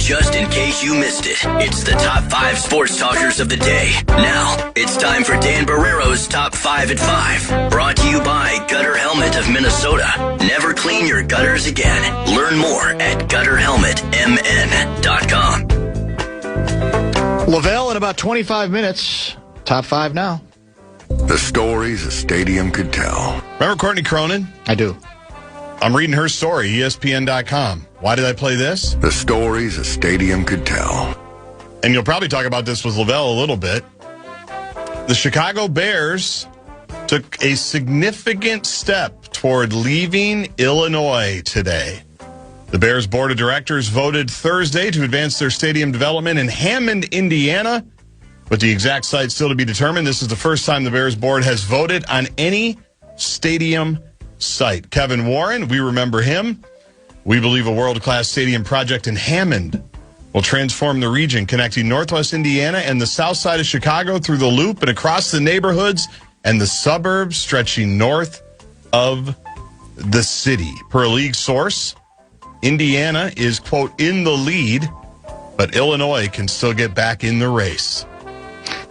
Just in case you missed it, it's the top 5 sports talkers of the day. Now, it's time for Dan Barrero's Top 5 at 5. Brought to you by Gutter Helmet of Minnesota. Never clean your gutters again. Learn more at gutterhelmetmn.com. Lavelle in about 25 minutes. Top 5 now. The stories a stadium could tell. Remember Courtney Cronin? I do. I'm reading her story, ESPN.com. Why did I play this? The stories a stadium could tell. And you'll probably talk about this with Lavelle a little bit. The Chicago Bears took a significant step toward leaving Illinois today. The Bears Board of Directors voted Thursday to advance their stadium development in Hammond, Indiana, but the exact site still to be determined. This is the first time the Bears Board has voted on any stadium site. Kevin Warren, we remember him. We believe a world-class stadium project in Hammond will transform the region, connecting Northwest Indiana and the south side of Chicago through the Loop and across the neighborhoods and the suburbs stretching north of the city. Per a league source, Indiana is, quote, in the lead, but Illinois can still get back in the race.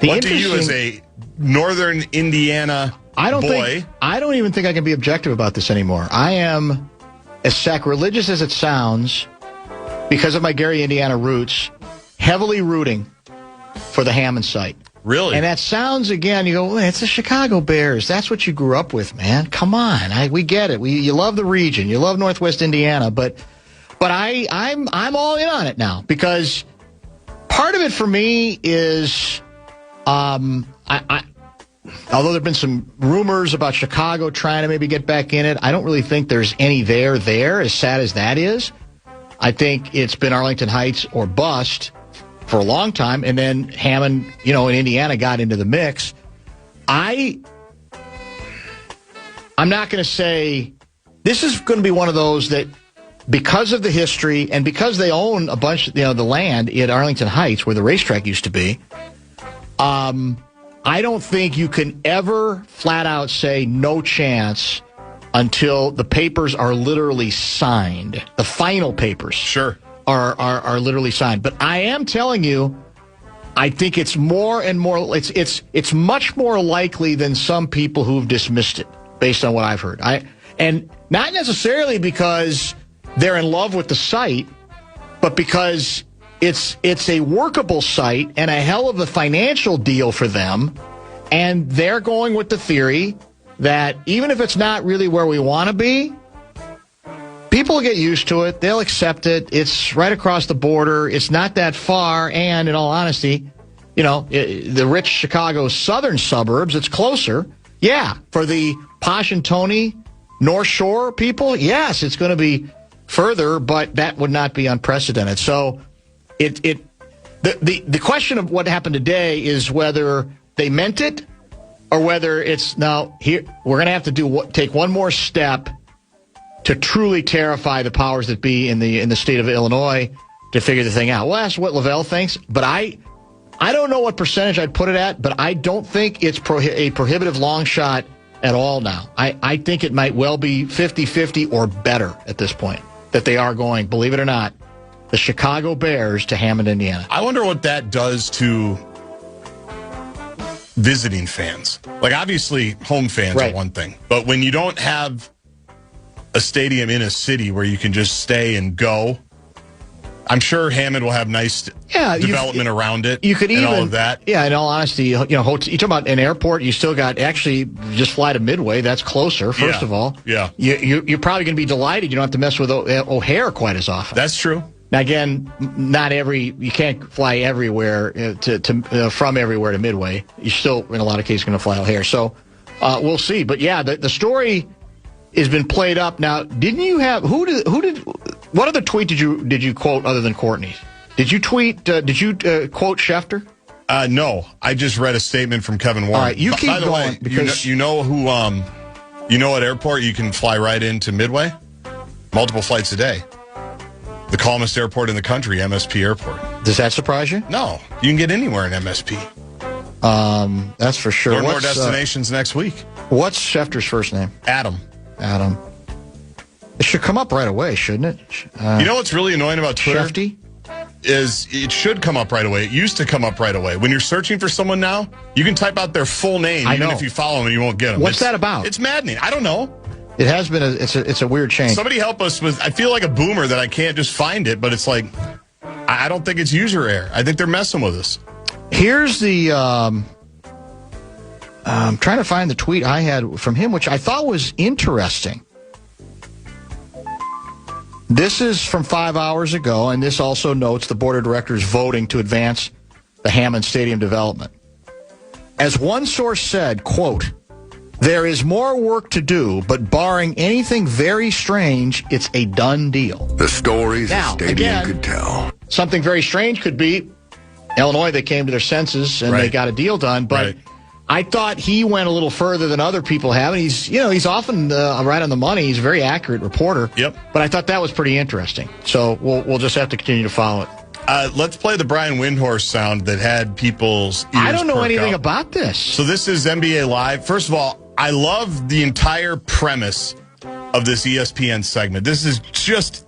What do you as a northern Indiana I don't even think I can be objective about this anymore. I am, as sacrilegious as it sounds, because of my Gary, Indiana roots, heavily rooting for the Hammond site. Really? And that sounds, again, you go, it's the Chicago Bears. That's what you grew up with, man. Come on. We get it. You love the region. You love Northwest Indiana. But I'm all in on it now, because part of it for me is although there have been some rumors about Chicago trying to maybe get back in it, I don't really think there's any there, as sad as that is. I think it's been Arlington Heights or bust for a long time, and then Hammond, in Indiana got into the mix. I'm not going to say this is going to be one of those that, because of the history and because they own a bunch, the land at Arlington Heights where the racetrack used to be, I don't think you can ever flat out say no chance until the papers are literally signed. The final papers are literally signed. But I am telling you, I think it's more and more, it's much more likely than some people who've dismissed it, based on what I've heard. And not necessarily because they're in love with the site, but because it's a workable site and a hell of a financial deal for them, and they're going with the theory that even if it's not really where we want to be, people will get used to it. They'll accept it. It's right across the border. It's not that far, and in all honesty, the rich Chicago southern suburbs, it's closer. Yeah, for the posh and Tony North Shore people, yes, it's going to be further, but that would not be unprecedented. So the question of what happened today is whether they meant it or whether it's now here. We're going to have to take one more step to truly terrify the powers that be in the state of Illinois to figure the thing out. Well, that's what Lavelle thinks, but I don't know what percentage I'd put it at, but I don't think it's a prohibitive long shot at all now. I think it might well be 50-50 or better at this point that they are going, believe it or not, the Chicago Bears to Hammond, Indiana. I wonder what that does to visiting fans. Like, obviously, home fans are one thing. But when you don't have a stadium in a city where you can just stay and go, I'm sure Hammond will have nice development around it. You could and all of that. Yeah, in all honesty, you talk about an airport, you still got, actually, just fly to Midway. That's closer, first of all. Yeah. You're probably going to be delighted. You don't have to mess with O'Hare quite as often. That's true. Now, again, you can't fly everywhere from everywhere to Midway. You're still, in a lot of cases, going to fly O'Hare. So we'll see. But yeah, the story has been played up. Now, didn't you have what other tweet did you quote other than Courtney's? Did you tweet? Did you quote Schefter? No, I just read a statement from Kevin Warren. All right, you keep going. Because you know what airport you can fly right into Midway? Multiple flights a day. The calmest airport in the country, MSP Airport. Does that surprise you? No. You can get anywhere in MSP. That's for sure. More destinations next week. What's Schefter's first name? Adam. It should come up right away, shouldn't it? You know what's really annoying about Twitter? Shefty? it should come up right away. It used to come up right away. When you're searching for someone now, you can type out their full name, even if you follow them, and you won't get them. What's that about? It's maddening. I don't know. It has been. It's a weird change. Somebody help us with. I feel like a boomer that I can't just find it, but it's like I don't think it's user error. I think they're messing with us. Here's the. I'm trying to find the tweet I had from him, which I thought was interesting. This is from 5 hours ago, and this also notes the board of directors voting to advance the Hammond Stadium development. As one source said, quote, "There is more work to do, but barring anything very strange, it's a done deal." The stories now, the stadium again, could tell. Something very strange could be Illinois, they came to their senses and they got a deal done, but I thought he went a little further than other people have, and he's often right on the money. He's a very accurate reporter. Yep. But I thought that was pretty interesting. So we'll just have to continue to follow it. Let's play the Brian Windhorst sound that had people's ears I don't know anything up. about this. So this is NBA Live. First of all, I love the entire premise of this ESPN segment. This is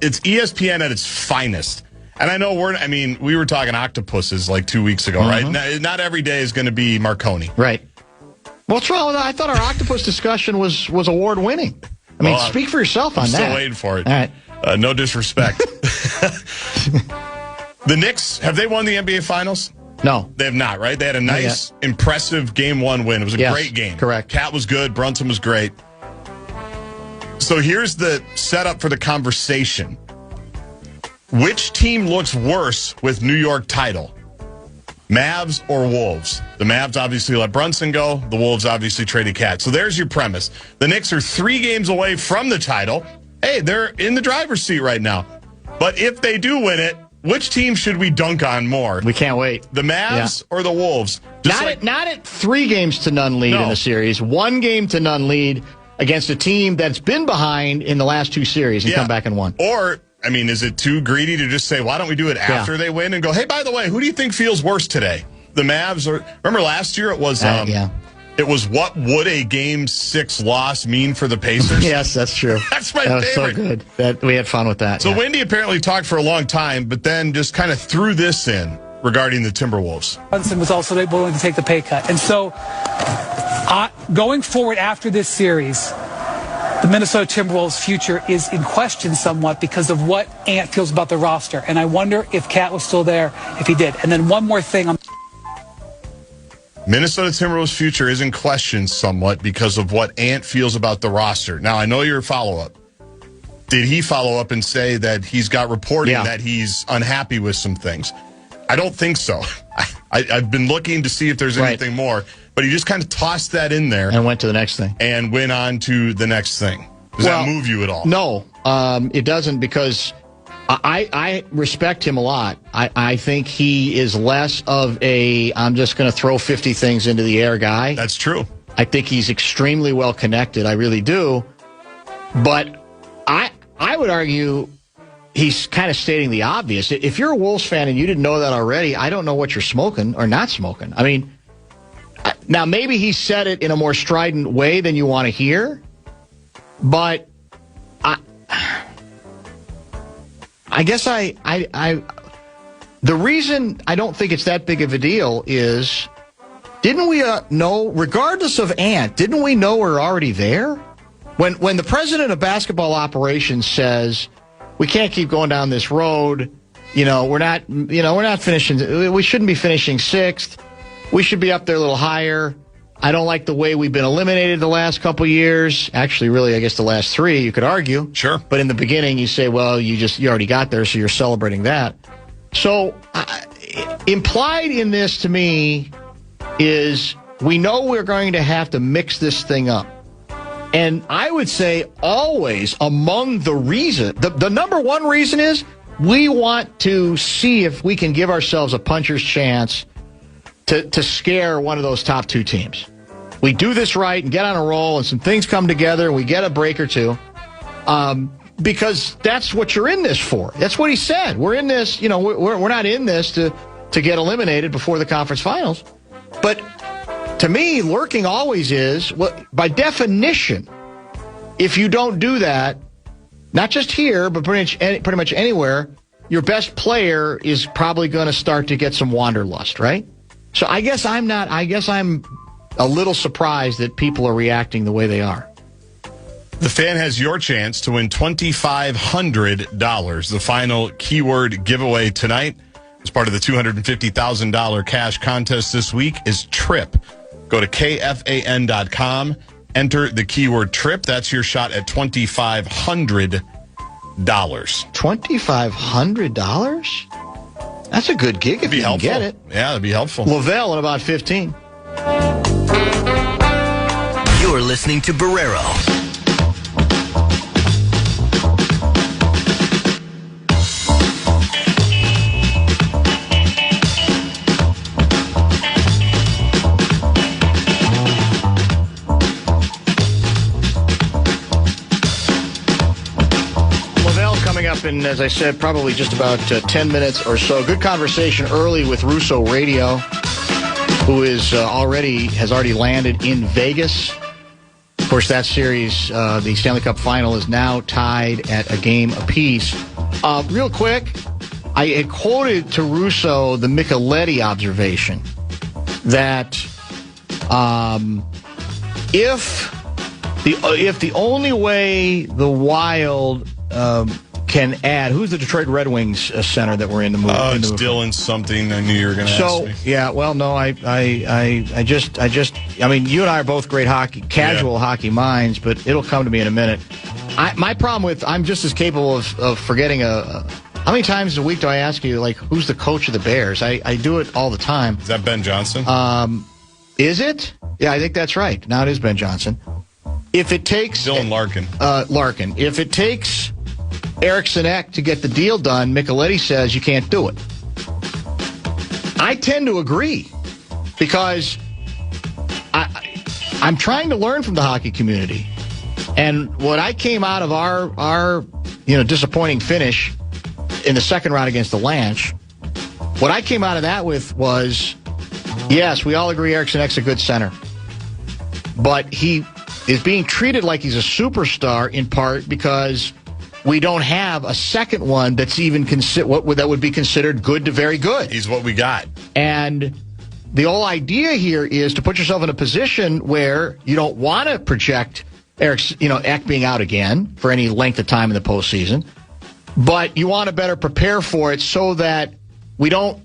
it's ESPN at its finest. And I know we were talking octopuses like 2 weeks ago, right? Not every day is going to be Marconi. Right. What's wrong with that? I thought our octopus discussion was award-winning. I mean, speak for yourself on that. I'm still waiting for it. All right. No disrespect. The Knicks, have they won the NBA Finals? No. They have not, right? They had a nice, impressive Game 1 win. It was a great game. Correct. Cat was good. Brunson was great. So here's the setup for the conversation. Which team looks worse with New York title? Mavs or Wolves? The Mavs obviously let Brunson go. The Wolves obviously traded Cat. So there's your premise. The Knicks are 3 games away from the title. Hey, they're in the driver's seat right now. But if they do win it, which team should we dunk on more? We can't wait. The Mavs or the Wolves? Not at 3-0 lead in a series. 1-0 lead against a team that's been behind in the last 2 series and come back and won. Or, is it too greedy to just say, why don't we do it after they win and go, hey, by the way, who do you think feels worse today? The Mavs? Or remember last year it was it was what would a Game 6 loss mean for the Pacers? Yes, that's true. That's my favorite. So good. We had fun with that. So Wendy apparently talked for a long time, but then just kind of threw this in regarding the Timberwolves. Brunson was also willing to take the pay cut. And so going forward after this series, the Minnesota Timberwolves' future is in question somewhat because of what Ant feels about the roster. And I wonder if Cat was still there, if he did. And then one more thing. Minnesota Timberwolves' future is in question somewhat because of what Ant feels about the roster. Now, I know your follow-up. Did he follow up and say that he's got reporting that he's unhappy with some things? I don't think so. I've been looking to see if there's anything more, but he just kind of tossed that in there. And went to the next thing. And went on to the next thing. Does that move you at all? No, it doesn't, because I respect him a lot. I think he is less of I'm just going to throw 50 things into the air guy. That's true. I think he's extremely well connected. I really do. But I would argue he's kind of stating the obvious. If you're a Wolves fan and you didn't know that already, I don't know what you're smoking or not smoking. I mean, now maybe he said it in a more strident way than you want to hear, but I guess the reason I don't think it's that big of a deal is, didn't we know, regardless of Ant, didn't we know we're already there? When the president of basketball operations says, we can't keep going down this road, we're not finishing, we shouldn't be finishing 6th. We should be up there a little higher. I don't like the way we've been eliminated the last couple years. Actually, really, I guess the last 3, you could argue. Sure. But in the beginning, you say, well, you already got there, so you're celebrating that. So implied in this to me is we know we're going to have to mix this thing up. And I would say always among the reason, the number one reason is we want to see if we can give ourselves a puncher's chance to scare one of those top 2 teams. We do this right and get on a roll and some things come together and we get a break or 2. Because that's what you're in this for. That's what he said. We're in this, we're not in this to get eliminated before the conference finals. But to me, lurking always is, by definition, if you don't do that, not just here, but pretty much anywhere, your best player is probably going to start to get some wanderlust, right? So I guess I'm a little surprised that people are reacting the way they are. The Fan has your chance to win $2,500. The final keyword giveaway tonight as part of the $250,000 cash contest this week is trip. Go to KFAN.com, enter the keyword trip. That's your shot at $2,500. $2,500? That's a good gig if you can get it. Yeah, that'd be helpful. Lavelle in about 15. You're listening to Barrero. Up in, as I said, probably just about 10 minutes or so. Good conversation early with Russo Radio, who is has already landed in Vegas. Of course, that series, the Stanley Cup Final, is now tied at a game apiece. Real quick, I had quoted to Russo the Micheletti observation that if the only way the Wild can add. Who's the Detroit Red Wings center that we're in the movie? Oh, it's Dylan something. I knew you were going to ask me. Yeah, well, no, I mean, you and I are both great casual hockey minds, but it'll come to me in a minute. My problem with, I'm just as capable of forgetting how many times a week do I ask you, like, who's the coach of the Bears? I do it all the time. Is that Ben Johnson? Is it? Yeah, I think that's right. Now it is Ben Johnson. If it takes... Dylan Larkin. Larkin. If it takes Eriksson Ek to get the deal done, Micheletti says you can't do it. I tend to agree because I'm trying to learn from the hockey community. And what I came out of our disappointing finish in the second round against the Lanch, what I came out of that with was, yes, we all agree Eriksson Ek's a good center. But he is being treated like he's a superstar in part because we don't have a second one that's even that would be considered good to very good. He's what we got. And the whole idea here is to put yourself in a position where you don't want to project Ek being out again for any length of time in the postseason, but you want to better prepare for it so that we don't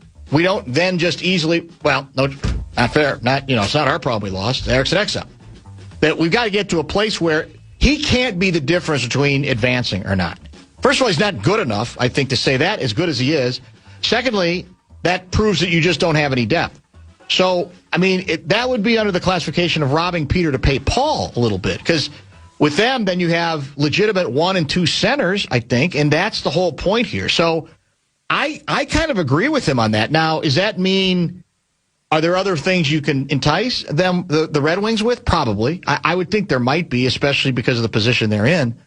then just easily, well, no, not fair, it's not our problem we lost. Eriksson Ek's out. That we've got to get to a place where he can't be the difference between advancing or not. First of all, he's not good enough, I think, to say that, as good as he is. Secondly, that proves that you just don't have any depth. So, I mean, that would be under the classification of robbing Peter to pay Paul a little bit. Because with them, then you have legitimate 1 and 2 centers, I think, and that's the whole point here. So I kind of agree with him on that. Now, does that mean... Are there other things you can entice them, the Red Wings with? Probably. I would think there might be, especially because of the position they're in.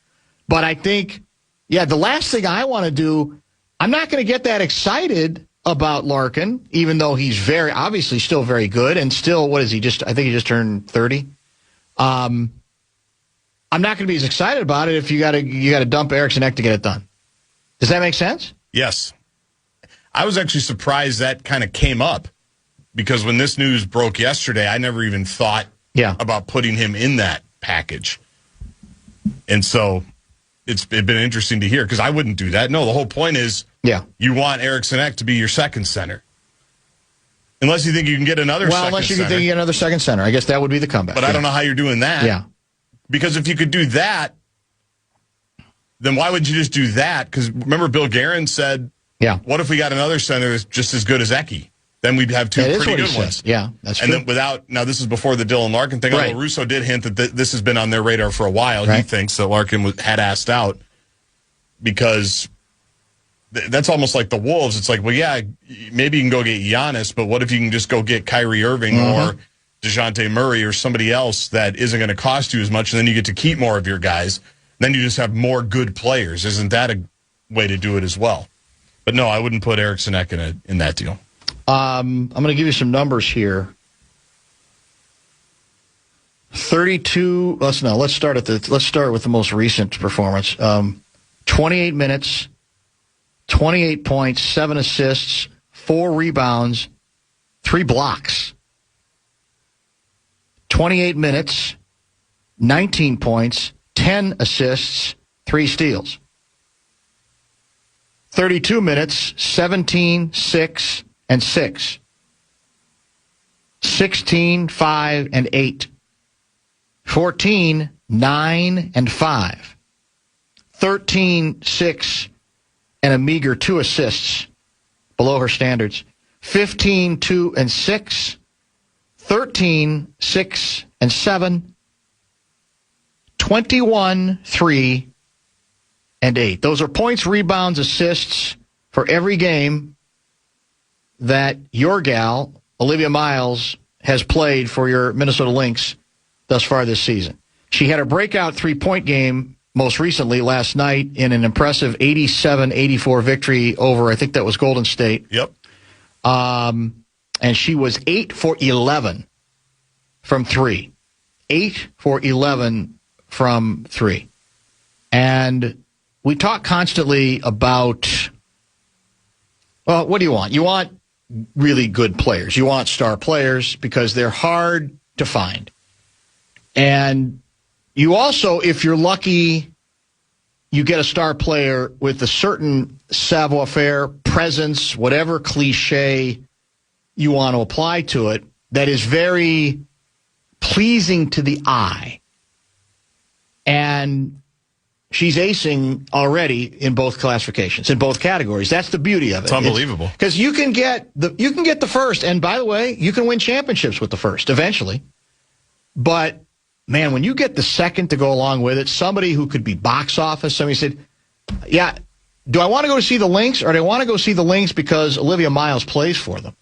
But I think, the last thing I want to do, I'm not going to get that excited about Larkin, even though he's very, obviously still very good, and still, what is he, I think he just turned 30. I'm not going to be as excited about it if you got to dump Eriksson Ek to get it done. Does that make sense? Yes. I was actually surprised that kind of came up. Because when this news broke yesterday, I never even thought about putting him in that package. And so it's been interesting to hear because I wouldn't do that. No, the whole point is you want Eriksson Ek to be your second center. Unless you think you can get another second center. Well, unless you think you can get another second center. I guess that would be the comeback. But I don't know how you're doing that. Yeah. Because if you could do that, then why would you just do that? Because remember Bill Guerin said, what if we got another center that's just as good as Eki? Then we'd have two pretty good ones. Yeah, that's true. And then now this is before the Dylan Larkin thing. Although Russo did hint that this has been on their radar for a while. Right. He thinks that Larkin had asked out because that's almost like the Wolves. It's like, well, yeah, maybe you can go get Giannis, but what if you can just go get Kyrie Irving or DeJounte Murray or somebody else that isn't going to cost you as much, and then you get to keep more of your guys. Then you just have more good players. Isn't that a way to do it as well? But no, I wouldn't put Eriksson Ek in that deal. I'm going to give you some numbers here. 32. Let's start with the most recent performance. 28 minutes, 28 points, 7 assists, 4 rebounds, 3 blocks. 28 minutes, 19 points, 10 assists, 3 steals. 32 minutes, 17, 6, and 6. 16, 5, and 8. 14, 9, and 5. 13, 6, and a meager 2 assists, below her standards. 15, 2, and 6. 13, 6, and 7. 21, 3, and 8. Those are points, rebounds, assists for every game that your gal, Olivia Miles, has played for your Minnesota Lynx thus far this season. She had a breakout 3-point game most recently last night in an impressive 87-84 victory over, I think that was Golden State. Yep. And she was 8 for 11 from 3. 8 for 11 from 3. And we talk constantly about, well, what do you want? You want really good players. You want star players because they're hard to find. And you also, if you're lucky, you get a star player with a certain savoir-faire, presence, whatever cliche you want to apply to it, that is very pleasing to the eye. And she's acing already in both classifications, in both categories. That's the beauty of it. It's unbelievable. Because you can get the first, and by the way, you can win championships with the first eventually. But man, when you get the second to go along with it, somebody who could be box office, somebody said, yeah, do I want to go see the Lynx, or do I want to go see the Lynx because Olivia Miles plays for them?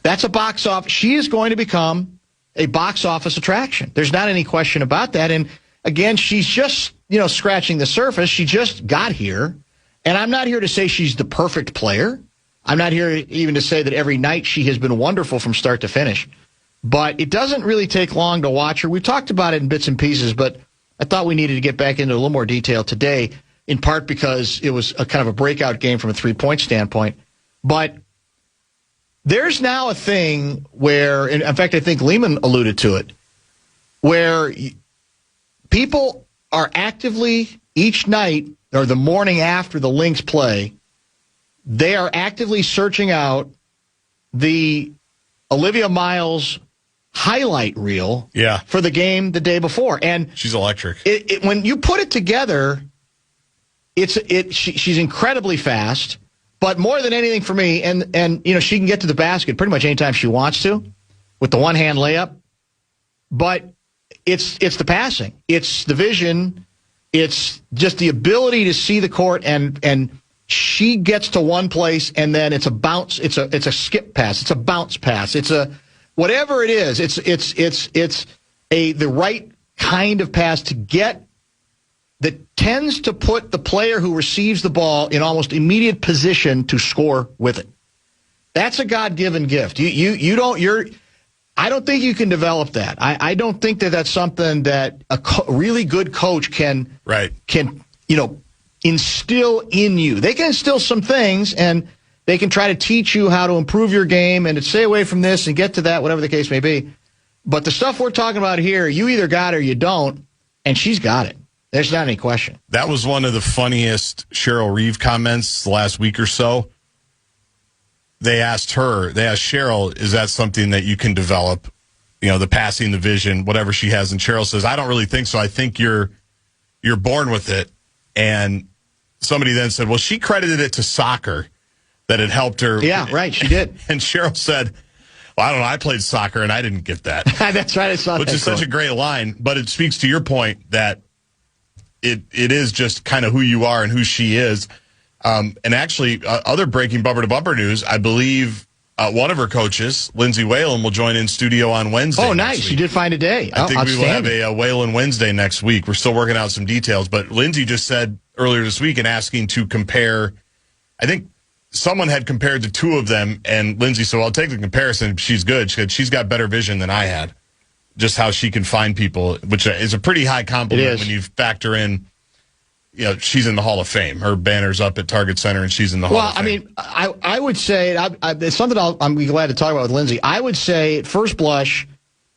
That's a box office. She is going to become a box office attraction. There's not any question about that. And again, she's just, scratching the surface. She just got here. And I'm not here to say she's the perfect player. I'm not here even to say that every night she has been wonderful from start to finish. But it doesn't really take long to watch her. We've talked about it in bits and pieces, but I thought we needed to get back into a little more detail today, in part because it was a kind of a breakout game from a three-point standpoint. But there's now a thing where, in fact, I think Lehman alluded to it, where people are actively, each night or the morning after the Lynx play, they are actively searching out the Olivia Miles highlight reel for the game the day before. And she's electric. When you put it together, she's incredibly fast. But more than anything for me, and she can get to the basket pretty much anytime she wants to with the one-hand layup. But it's the passing. It's the vision. It's just the ability to see the court, and she gets to one place, and then it's a bounce. It's a skip pass. It's a bounce pass. It's a whatever it is. It's the right kind of pass to get that tends to put the player who receives the ball in almost immediate position to score with it. That's a God-given gift. I don't think you can develop that. I don't think that that's something that a really good coach can instill in you. They can instill some things, and they can try to teach you how to improve your game and to stay away from this and get to that, whatever the case may be. But the stuff we're talking about here, you either got it or you don't, and she's got it. There's not any question. That was one of the funniest Cheryl Reeve comments last week or so. They asked Cheryl, is that something that you can develop? The passing, the vision, whatever she has. And Cheryl says, I don't really think so. I think you're born with it. And somebody then said, well, she credited it to soccer, that it helped her. Yeah, right, she did. And Cheryl said, well, I don't know, I played soccer and I didn't get that. That's right, I saw that. Which is such a great line, but it speaks to your point that it is just kind of who you are and who she is. And actually, other breaking bumper-to-bumper news, I believe one of her coaches, Lindsay Whalen, will join in studio on Wednesday. Oh, nice. You did find a day. I think we will have a Whalen Wednesday next week. We're still working out some details. But Lindsay just said earlier this week in asking to compare, I think someone had compared the two of them, and Lindsay said, well, I'll take the comparison. She's good. She said she's got better vision than I had. Just how she can find people, which is a pretty high compliment when you factor in she's in the Hall of Fame. Her banner's up at Target Center, and she's in the Hall of Fame. Well, I mean, I would say, it's something I'm glad to talk about with Lindsay. I would say, at first blush,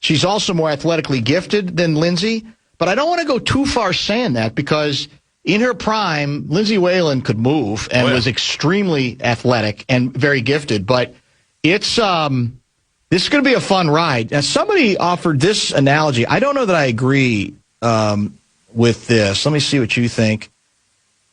she's also more athletically gifted than Lindsay, but I don't want to go too far saying that because in her prime, Lindsay Whalen could move and was extremely athletic and very gifted, but it's this is going to be a fun ride. Now, somebody offered this analogy. I don't know that I agree with this. Let me see what you think.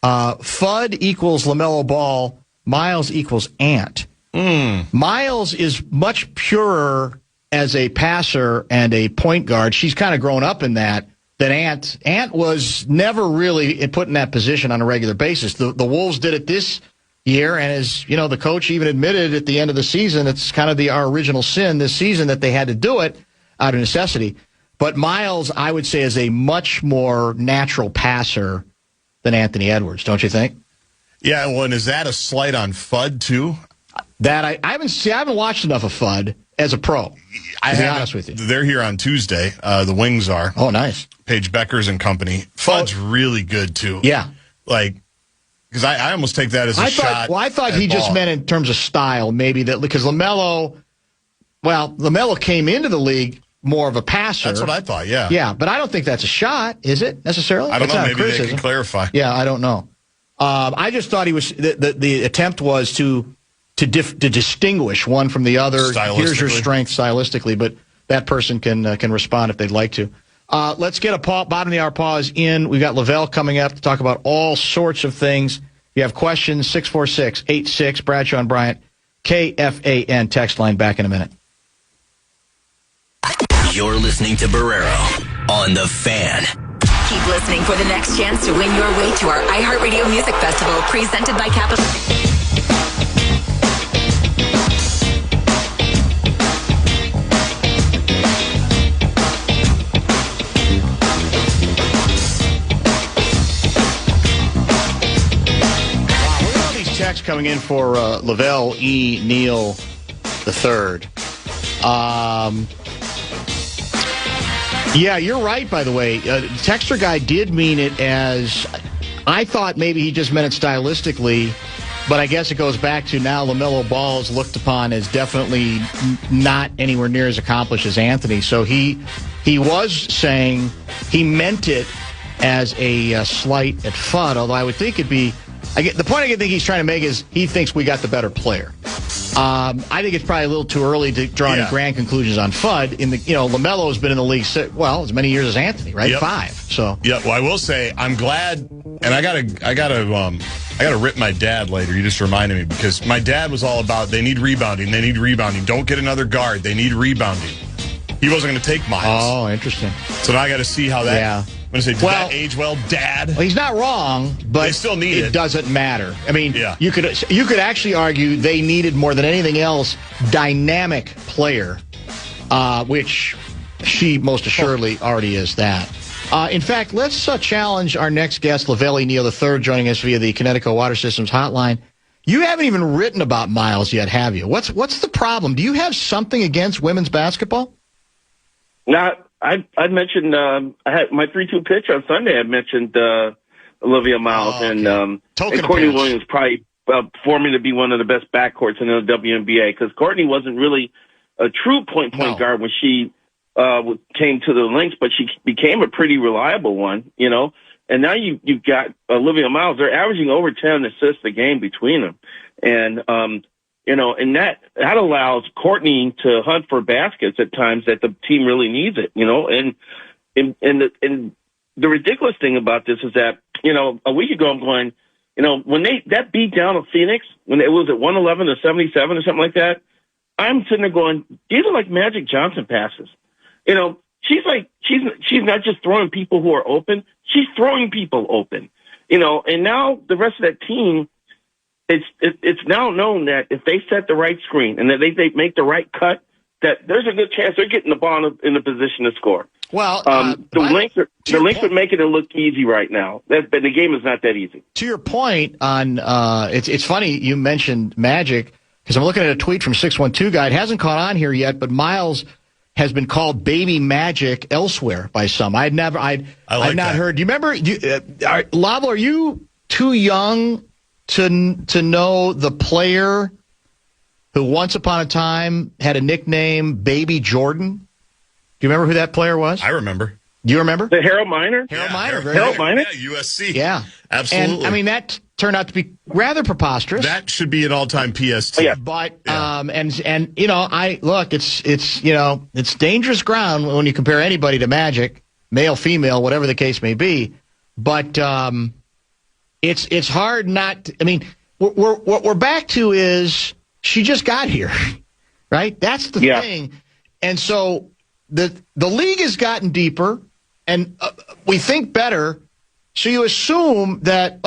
Fudd equals LaMelo Ball. Miles equals Ant. Miles is much purer as a passer and a point guard. She's kind of grown up in that than Ant. Ant was never really put in that position on a regular basis. The Wolves did it this year, and as the coach even admitted at the end of the season, it's kind of our original sin this season that they had to do it out of necessity. But Miles, I would say, is a much more natural passer than Anthony Edwards, don't you think? Yeah, well, and is that a slight on Fudd, too? That I haven't watched enough of Fudd as a pro, to be honest with you. They're here on Tuesday. The Wings are. Oh, nice. Paige Beckers and company. Fudd's really good, too. Yeah. Because I almost take that as a shot. Well, I thought he just meant in terms of style, maybe that because LaMelo came into the league more of a passer. That's what I thought, yeah. Yeah, but I don't think that's a shot, is it, necessarily? I don't know. Maybe they can clarify. Yeah, I don't know. I just thought he was the attempt was to distinguish one from the other. Here's your strength stylistically, but that person can respond if they'd like to. Let's get a bottom of the hour pause in. We've got Lavelle coming up to talk about all sorts of things. If you have questions, 646-86, Bradshaw and Bryant, KFAN text line. Back in a minute. You're listening to Barrero on The Fan. Keep listening for the next chance to win your way to our iHeartRadio Music Festival, presented by Capital. Text coming in for Lavelle E. Neal III. Yeah, you're right, by the way. Texter guy did mean it as, I thought maybe he just meant it stylistically, but I guess it goes back to now LaMelo Ball is looked upon as definitely not anywhere near as accomplished as Anthony. So he was saying he meant it as a slight at Fudd, although I would think it'd be, the point I think he's trying to make is he thinks we got the better player. I think it's probably a little too early to draw any grand conclusions on Fudd. LaMelo has been in the league as many years as Anthony, right? Yep. 5. So yeah. Well, I will say I'm glad, and I gotta rip my dad later. You just reminded me because my dad was all about they need rebounding. Don't get another guard. They need rebounding. He wasn't going to take Miles. Oh, interesting. So now I got to see how that. Yeah. I'm going to say, did that age well, Dad? Well, he's not wrong, but they still need it doesn't matter. I mean, yeah. you could actually argue they needed more than anything else dynamic player, which she most assuredly already is that. In fact, let's challenge our next guest, Lavelle Neal III, joining us via the Connecticut Water Systems hotline. You haven't even written about Miles yet, have you? What's the problem? Do you have something against women's basketball? I'd mentioned I had my 3-2 pitch on Sunday. I mentioned Olivia Miles and Courtney Williams probably forming to be one of the best backcourts in the WNBA because Courtney wasn't really a true point guard when she came to the Lynx, but she became a pretty reliable one, And now you've got Olivia Miles. They're averaging over 10 assists a game between them, and and that allows Courtney to hunt for baskets at times that the team really needs it, and the ridiculous thing about this is that, a week ago I'm going, when that beat down of Phoenix, when it was at 111 to 77 or something like that, I'm sitting there going, these are like Magic Johnson passes. She's not just throwing people who are open, she's throwing people open, and now the rest of that team, It's now known that if they set the right screen and that they make the right cut, that there's a good chance they're getting the ball in a position to score. Well, the Lynx are making it look easy right now. But the game is not that easy. To your point on, it's funny you mentioned Magic because I'm looking at a tweet from 612 guy. It hasn't caught on here yet, but Miles has been called baby magic elsewhere by some. I'd not heard. Do you remember? Lavelle, are you too young to know the player who once upon a time had a nickname Baby Jordan? Do you remember who that player was? I remember. Do you remember? The Harold Miner? Harold Miner? Yeah, USC. Yeah. Absolutely. And, that turned out to be rather preposterous. That should be an all-time PST. Yeah. But, it's dangerous ground when you compare anybody to Magic, male, female, whatever the case may be. But it's hard not to, what we're back to is she just got here, right? That's the thing. And so the league has gotten deeper, and we think better. So you assume that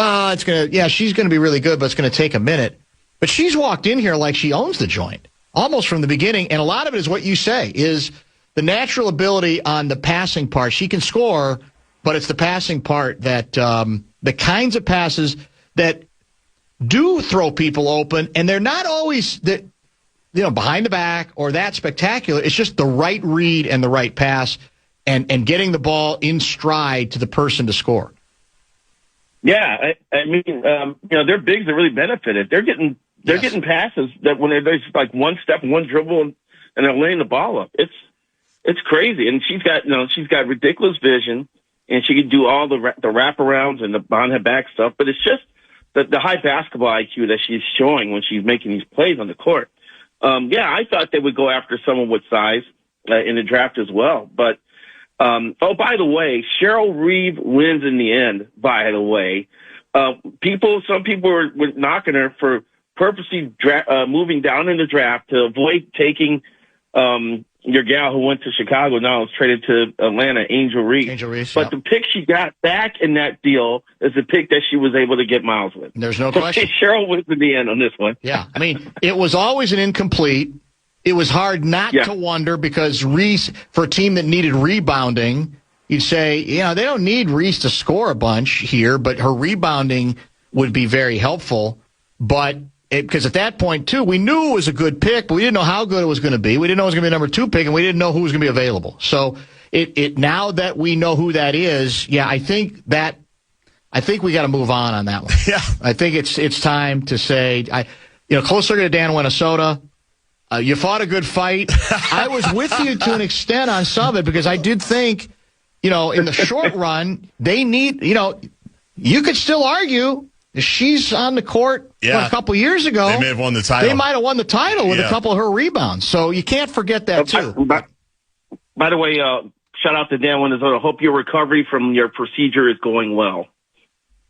she's going to be really good, but it's going to take a minute. But she's walked in here like she owns the joint, almost from the beginning. And a lot of it is what you say, is the natural ability on the passing part. She can score, but it's the passing part that the kinds of passes that do throw people open, and they're not always behind the back or that spectacular. It's just the right read and the right pass, and getting the ball in stride to the person to score. Yeah, their bigs are really benefited. They're getting passes that when they're just like one step, one dribble, and they're laying the ball up. It's crazy, and she's got ridiculous vision, and she can do all the wraparounds and the behind her back stuff. But it's just the high basketball IQ that she's showing when she's making these plays on the court. I thought they would go after someone with size in the draft as well. But, by the way, Cheryl Reeve wins in the end, by the way. Some people were knocking her for purposely moving down in the draft to avoid taking your gal who went to Chicago, now is traded to Atlanta, Angel Reese. But the pick she got back in that deal is the pick that she was able to get Miles with. There's no question. Cheryl wins in the end on this one. Yeah, it was always an incomplete. It was hard not to wonder, because Reese, for a team that needed rebounding, you'd say, they don't need Reese to score a bunch here, but her rebounding would be very helpful. But because at that point, too, we knew it was a good pick, but we didn't know how good it was going to be. We didn't know it was going to be a number 2 pick, and we didn't know who was going to be available. So now that we know who that is, I think we got to move on that one. Yeah. I think it's time to say, close look at Dan Minnesota. You fought a good fight. I was with you to an extent on some of it, because I did think, in the short run, they need, you could still argue if she's on the court a couple years ago, they may have won the title. They might have won the title with a couple of her rebounds. So you can't forget that, too. By the way, shout out to Dan Minnesota. Hope your recovery from your procedure is going well.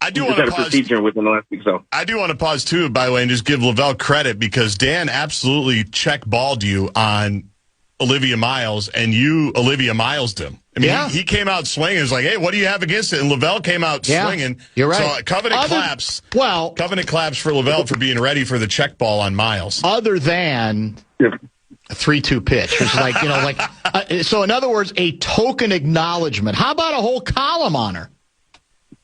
I do want to pause. Procedure within the last week, so. I do want to pause, too, by the way, and just give Lavelle credit, because Dan absolutely check-balled you on Olivia Miles, and you Olivia Miles'd him. He came out swinging. It was like, hey, what do you have against it? And Lavelle came out swinging. You're right. So covenant claps. Well, covenant claps for Lavelle for being ready for the check ball on Miles. Other than a 3-2 pitch, which is so in other words, a token acknowledgement. How about a whole column on her?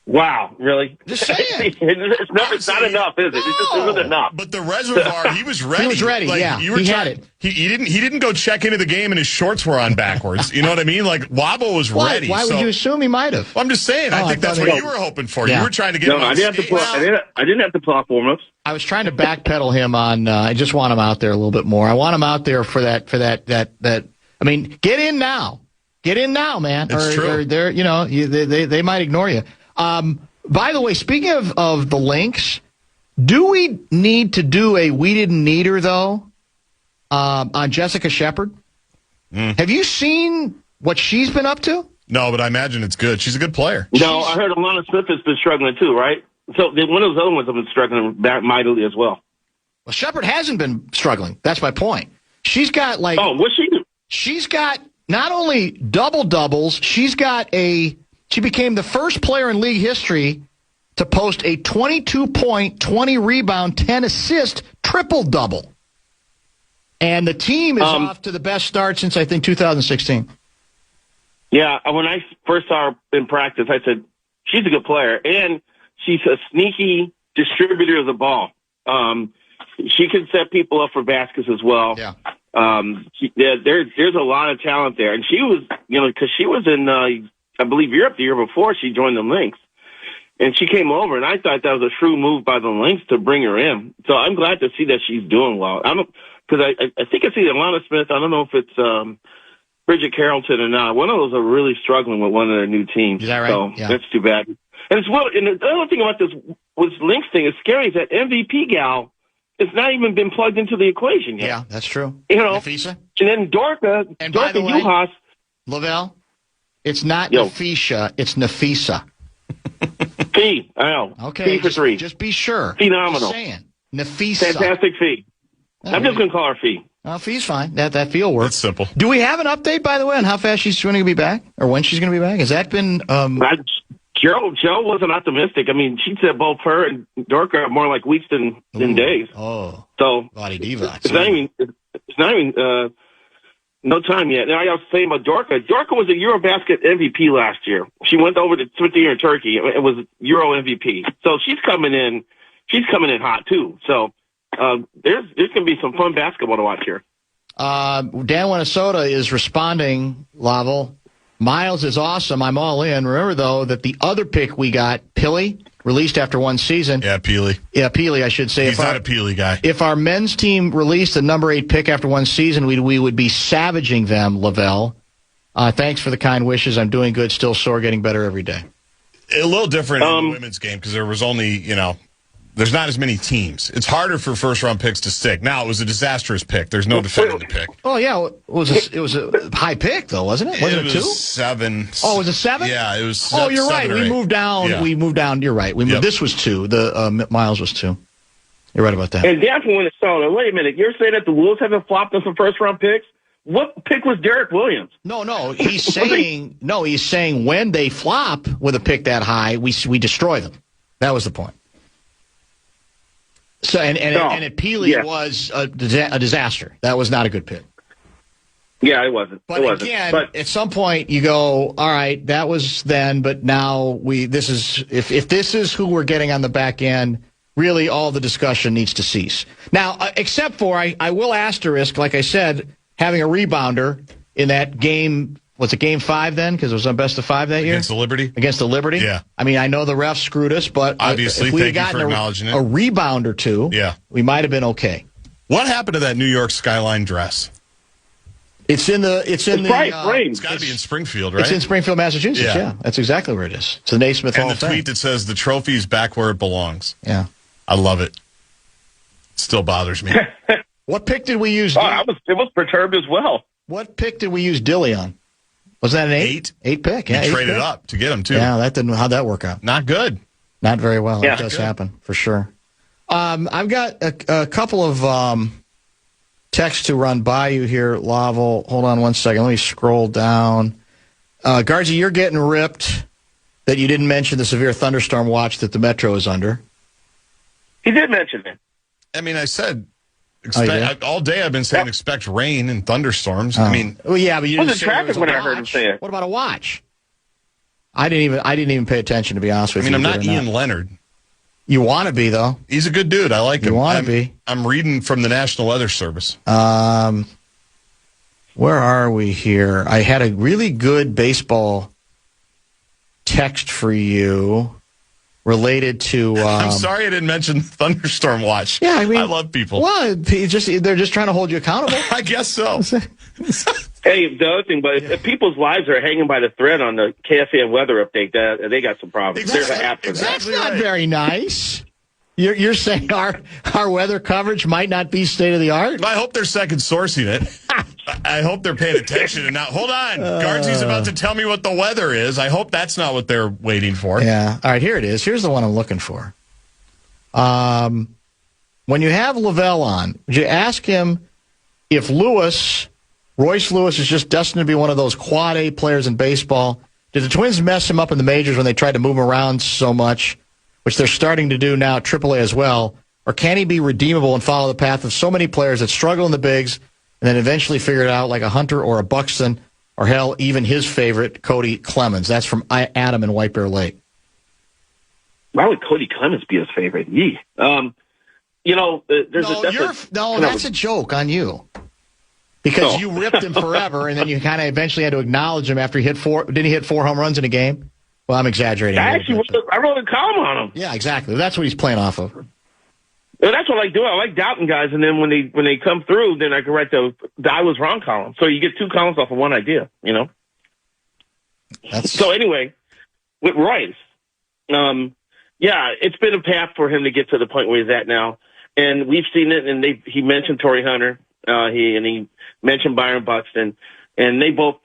Wow, really? Just saying. It's not enough, is it? It just isn't enough. But the reservoir, he was ready. He was ready, he had it. He didn't go check into the game and his shorts were on backwards. You know what I mean? Like, Wabo was ready. Why would you assume he might have? Well, I'm just saying. I think that's what you were hoping for. Yeah. You were trying to get him on skates. I didn't have to pull off warm-ups. I was trying to backpedal him on, I just want him out there a little bit more. I want him out there for that. Get in now. Get in now, man. It's true. Or they might ignore you. By the way, speaking of the Lynx, do we need to do a We Didn't Need Her, though, on Jessica Shepard? Have you seen what she's been up to? No, but I imagine it's good. She's a good player. No, I heard Alana Smith has been struggling, too, right? So one of those other ones have been struggling mightily as well. Well, Shepard hasn't been struggling. That's my point. She's got, what's she do? She's got not only double-doubles, she became the first player in league history to post a 22-point, 20-rebound, 10-assist triple-double. And the team is off to the best start since, I think, 2016. Yeah, when I first saw her in practice, I said, she's a good player. And she's a sneaky distributor of the ball. She can set people up for baskets as well. Yeah. There's a lot of talent there. And she was, because she was in, I believe, Europe the year before she joined the Lynx. And she came over, and I thought that was a shrewd move by the Lynx to bring her in. So I'm glad to see that she's doing well. Because I think it's either Lana Smith, I don't know if it's Bridget Carrollton or not. One of those are really struggling with one of their new teams. Is that right? So yeah. That's too bad. And the other thing about this Lynx thing is scary is that MVP gal has not even been plugged into the equation yet. Yeah, that's true. Nafisa? And then Dorka Juhas. Lavelle, it's not Nafisa, it's Nafisa. Fee, I know. Okay. Fee for 3. Just be sure. Phenomenal. Just saying. Nafisa. Fantastic Fee. I'm just going to call her Fee. Fee's fine. That feel works. That's simple. Do we have an update, by the way, on how fast she's going to be back? Or when she's going to be back? Has that been... Joe wasn't optimistic. I mean, she said both her and Dorka are more like weeks than days. Oh. So body diva. It's not even no time yet. Now I was saying about Dorka. Dorka was a Eurobasket MVP last year. She went over to spent the year in Turkey. It was Euro MVP. So she's coming in hot too. So there's going to be some fun basketball to watch here. Dan Minnesota is responding, Lavelle. Miles is awesome. I'm all in. Remember, though, that the other pick we got, Pili, released after one season. Yeah, Pili. Yeah, Pili, I should say. He's not a Pili guy. If our men's team released the number 8 pick after one season, we would be savaging them, Lavelle. Thanks for the kind wishes. I'm doing good, still sore, getting better every day. A little different in the women's game because there was only, there's not as many teams. It's harder for first-round picks to stick. Now, it was a disastrous pick. There's no defending the pick. Oh, yeah. It was a high pick, though, wasn't it? Wasn't it 2? 7. Oh, was it 7? Yeah, it was Oh, you're right. We moved down. Yeah. We moved down. You're right. This was 2. The Miles was 2. You're right about that. And Dan from Minnesota, wait a minute. You're saying that the Wolves haven't flopped on some first-round picks? What pick was Derek Williams? No. He's saying when they flop with a pick that high, we destroy them. That was the point. So and Pili was a disaster. That was not a good pick. Yeah, it wasn't. But at some point you go, all right, that was then, but now if this is who we're getting on the back end, really all the discussion needs to cease. Now, except for I will asterisk, like I said, having a rebounder in that game. Was it Game 5 then? Because it was on best of 5 that year? Against the Liberty? Yeah. I mean, I know the refs screwed us, but obviously, if we had thank you for gotten acknowledging it. A rebound or two, we might have been okay. What happened to that New York Skyline dress? It's got to be in Springfield, right? It's in Springfield, Massachusetts, yeah. That's exactly where it is. It's the Naismith Hall of Fame. And the tweet that says, the trophy's back where it belongs. Yeah. I love it. It still bothers me. What pick did we use? It was perturbed as well. What pick did we use Dilly on? Was that an 8? 8 pick, yeah. You traded up to get him, too. Yeah, how'd that work out? Not good. Not very well. That does happen, for sure. I've got a couple of texts to run by you here, Lavelle. Hold on one second. Let me scroll down. Gaardsy, you're getting ripped that you didn't mention the severe thunderstorm watch that the Metro is under. He did mention it. I mean, I said... all day I've been saying expect rain and thunderstorms. Oh. I mean, well, yeah, but you didn't say traffic when I heard him say it. What about a watch? I didn't even pay attention, to be honest with you. I mean, I'm not Ian Leonard. You want to be, though. He's a good dude. I like him. You want to be. I'm reading from the National Weather Service. Where are we here? I had a really good baseball text for you. Related to... I'm sorry I didn't mention thunderstorm watch. Yeah, I mean... I love people. Well, they're just trying to hold you accountable. I guess so. Hey, the other thing, but if people's lives are hanging by the thread on the KFAN weather update, they got some problems. Exactly. There's an app for That's not very nice. You're saying our weather coverage might not be state-of-the-art? I hope they're second sourcing it. I hope they're paying attention. And now, hold on. Gaardsy's about to tell me what the weather is. I hope that's not what they're waiting for. Yeah. All right, here it is. Here's the one I'm looking for. When you have Lavelle on, would you ask him if Royce Lewis is just destined to be one of those quad A players in baseball? Did the Twins mess him up in the majors when they tried to move him around so much, which they're starting to do now at AAA as well? Or can he be redeemable and follow the path of so many players that struggle in the bigs and then eventually figure it out, like a Hunter or a Buxton, or hell, even his favorite, Cody Clemens? That's from Adam in White Bear Lake. Why would Cody Clemens be his favorite? There's that's a joke on you. Because you ripped him forever, and then you kind of eventually had to acknowledge him after he hit 4. Didn't he hit 4 home runs in a game? Well, I'm exaggerating. I wrote a column on him. Yeah, exactly. That's what he's playing off of. Well, that's what I like doing. I like doubting guys, and then when they come through, then I can write the I was wrong column. So you get 2 columns off of one idea, you know? So anyway, with Royce, it's been a path for him to get to the point where he's at now. And we've seen it, and he mentioned Torrey Hunter, he mentioned Byron Buxton, and they both,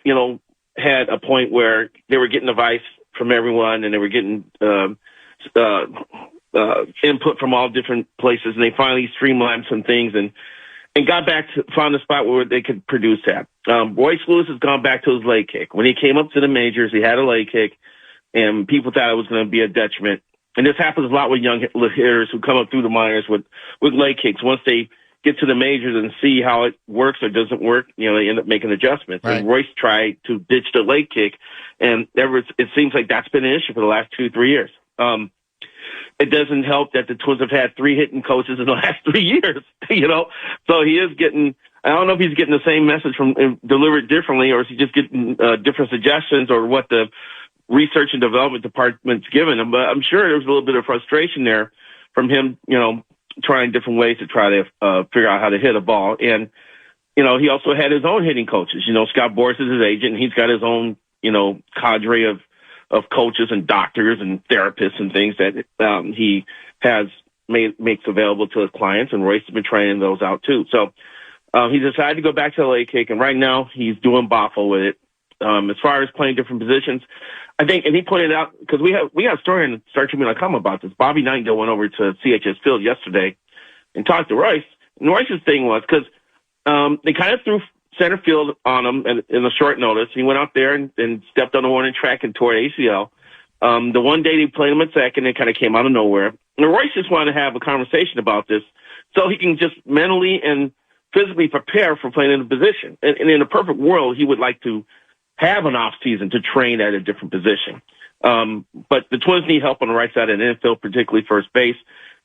had a point where they were getting advice from everyone, and they were getting input from all different places, and they finally streamlined some things and got back to found a spot where they could produce that. Royce Lewis has gone back to his leg kick. When he came up to the majors, he had a leg kick, and people thought it was going to be a detriment. And this happens a lot with young hitters who come up through the minors with leg kicks. Once they get to the majors and see how it works or doesn't work, they end up making adjustments. Right. And Royce tried to ditch the leg kick, and it seems like that's been an issue for the last 2-3 years. It doesn't help that the Twins have had 3 hitting coaches in the last 3 years, So he is getting, I don't know if he's getting the same message delivered differently, or is he just getting different suggestions, or what the research and development department's given him. But I'm sure there's a little bit of frustration there from him, trying different ways to try to figure out how to hit a ball. And, he also had his own hitting coaches. Scott Boras is his agent, and he's got his own, cadre of coaches and doctors and therapists and things that he makes available to his clients, and Royce has been trying those out too. So he decided to go back to the leg kick, and right now he's doing Boffo with it. As far as playing different positions, I think, and he pointed out, because we got a story in StarTribune.com about this. Bobby Nightingale went over to CHS Field yesterday and talked to Royce. And Royce's thing was, because they kind of threw center field on him in a short notice. He went out there and stepped on the warning track and tore ACL. The one day they played him at second, it kind of came out of nowhere. And Royce just wanted to have a conversation about this so he can just mentally and physically prepare for playing in the position. And in a perfect world, he would like to have an off season to train at a different position. But the Twins need help on the right side of the infield, particularly first base.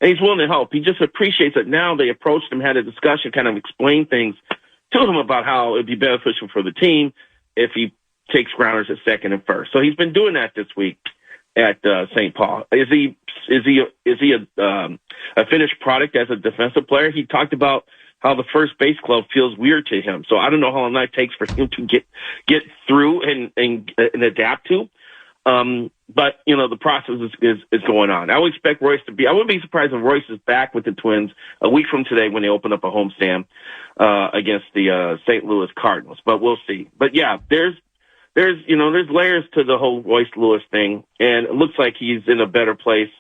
And he's willing to help. He just appreciates that now they approached him, had a discussion, kind of explained things to him about how it'd be beneficial for the team if he takes grounders at second and first. So he's been doing that this week at St. Paul. Is he a finished product as a defensive player? He talked about how the first base glove feels weird to him. So I don't know how long that takes for him to get through and adapt to. But the process is going on. I would expect Royce to be. I wouldn't be surprised if Royce is back with the Twins a week from today when they open up a homestand against the St. Louis Cardinals. But we'll see. But yeah, there's layers to the whole Royce Lewis thing, and it looks like he's in a better place,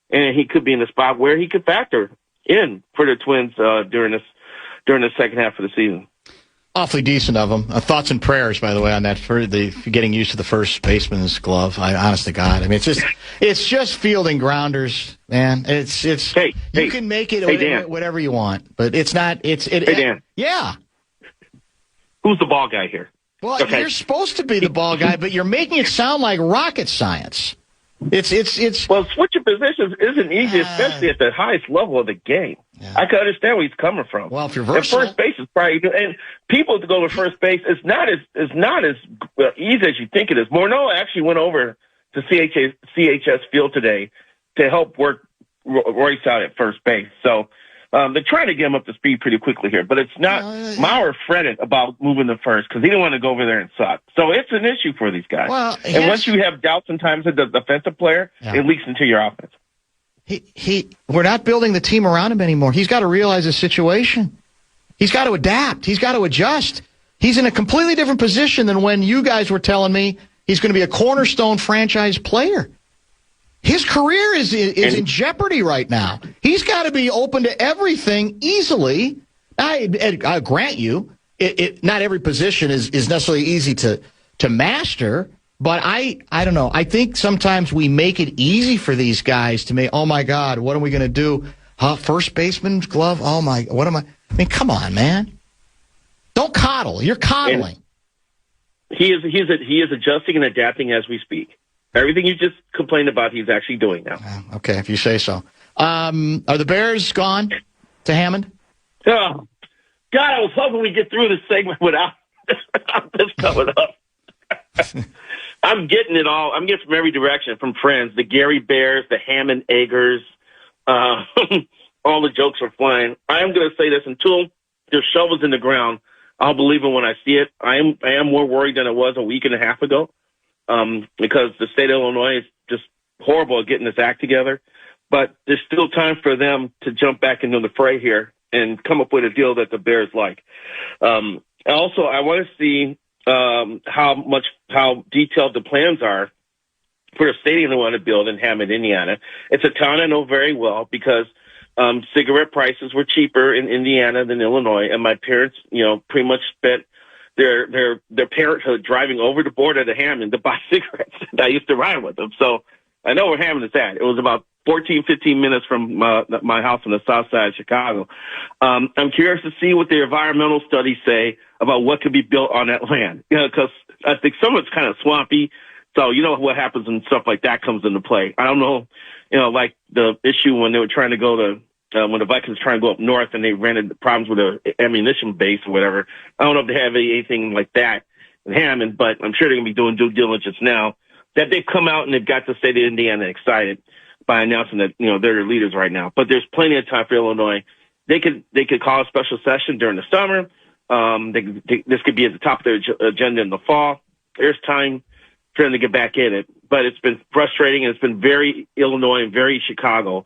and he could be in a spot where he could factor in for the Twins during the second half of the season. Awfully decent of him. Thoughts and prayers, by the way, on that for getting used to the first baseman's glove. Honest to God, I mean, it's just fielding grounders, man. You can make it whatever you want, but it's not. Hey, Dan. Yeah. Who's the ball guy here? Well, you're supposed to be the ball guy, but you're making it sound like rocket science. It's well, switching positions isn't easy, especially at the highest level of the game. Yeah. I can understand where he's coming from. Well, if you're versatile, first base is probably, and people to go to first base, it's not as easy as you think it is. Morneau actually went over to CHS Field today to help work Royce out at first base. So they're trying to get him up to speed pretty quickly here, but it's not. Maurer fretted about moving to first because he didn't want to go over there and suck. So it's an issue for these guys. Well, and once you have doubts sometimes as a defensive player, it leaks into your offense. We're not building the team around him anymore. He's got to realize the situation. He's got to adapt. He's got to adjust. He's in a completely different position than when you guys were telling me he's going to be a cornerstone franchise player. His career is in jeopardy right now. He's got to be open to everything easily. I grant you, not every position is necessarily easy to master, but I don't know. I think sometimes we make it easy for these guys to make, oh, my God, what are we going to do? First baseman's glove? Oh, my, what am I? I mean, come on, man. Don't coddle. You're coddling. And he is adjusting and adapting as we speak. Everything you just complained about, he's actually doing now. Okay, if you say so. Are the Bears gone to Hammond? Oh, God, I was hoping we'd get through this segment without this coming up. I'm getting it all. I'm getting from every direction, from friends, the Gary Bears, the Hammond Eggers. All the jokes are flying. I am going to say this, until there's shovels in the ground, I'll believe it when I see it. I am more worried than I was a week and a half ago, because the state of Illinois is just horrible at getting this act together. But there's still time for them to jump back into the fray here and come up with a deal that the Bears like. Also, I want to see how detailed the plans are for a stadium they want to build in Hammond, Indiana. It's a town I know very well because cigarette prices were cheaper in Indiana than Illinois, and my parents, pretty much spent their parenthood driving over the border to Hammond to buy cigarettes. I used to ride with them, so I know where Hammond is at. It was about 15 minutes from my house on the south side of Chicago. I'm curious to see what the environmental studies say about what could be built on that land, because I think some of it's kind of swampy. So you know what happens when stuff like that comes into play. I don't know, like the issue when they were trying to go to when the Vikings were trying to go up north and they ran into problems with the ammunition base or whatever. I don't know if they have anything like that in Hammond, but I'm sure they're going to be doing due diligence now that they've come out and they've got the state of Indiana excited by announcing that, they're their leaders right now. But there's plenty of time for Illinois. They could call a special session during the summer. This could be at the top of their agenda in the fall. There's time for them to get back in it. But it's been frustrating, and it's been very Illinois and very Chicago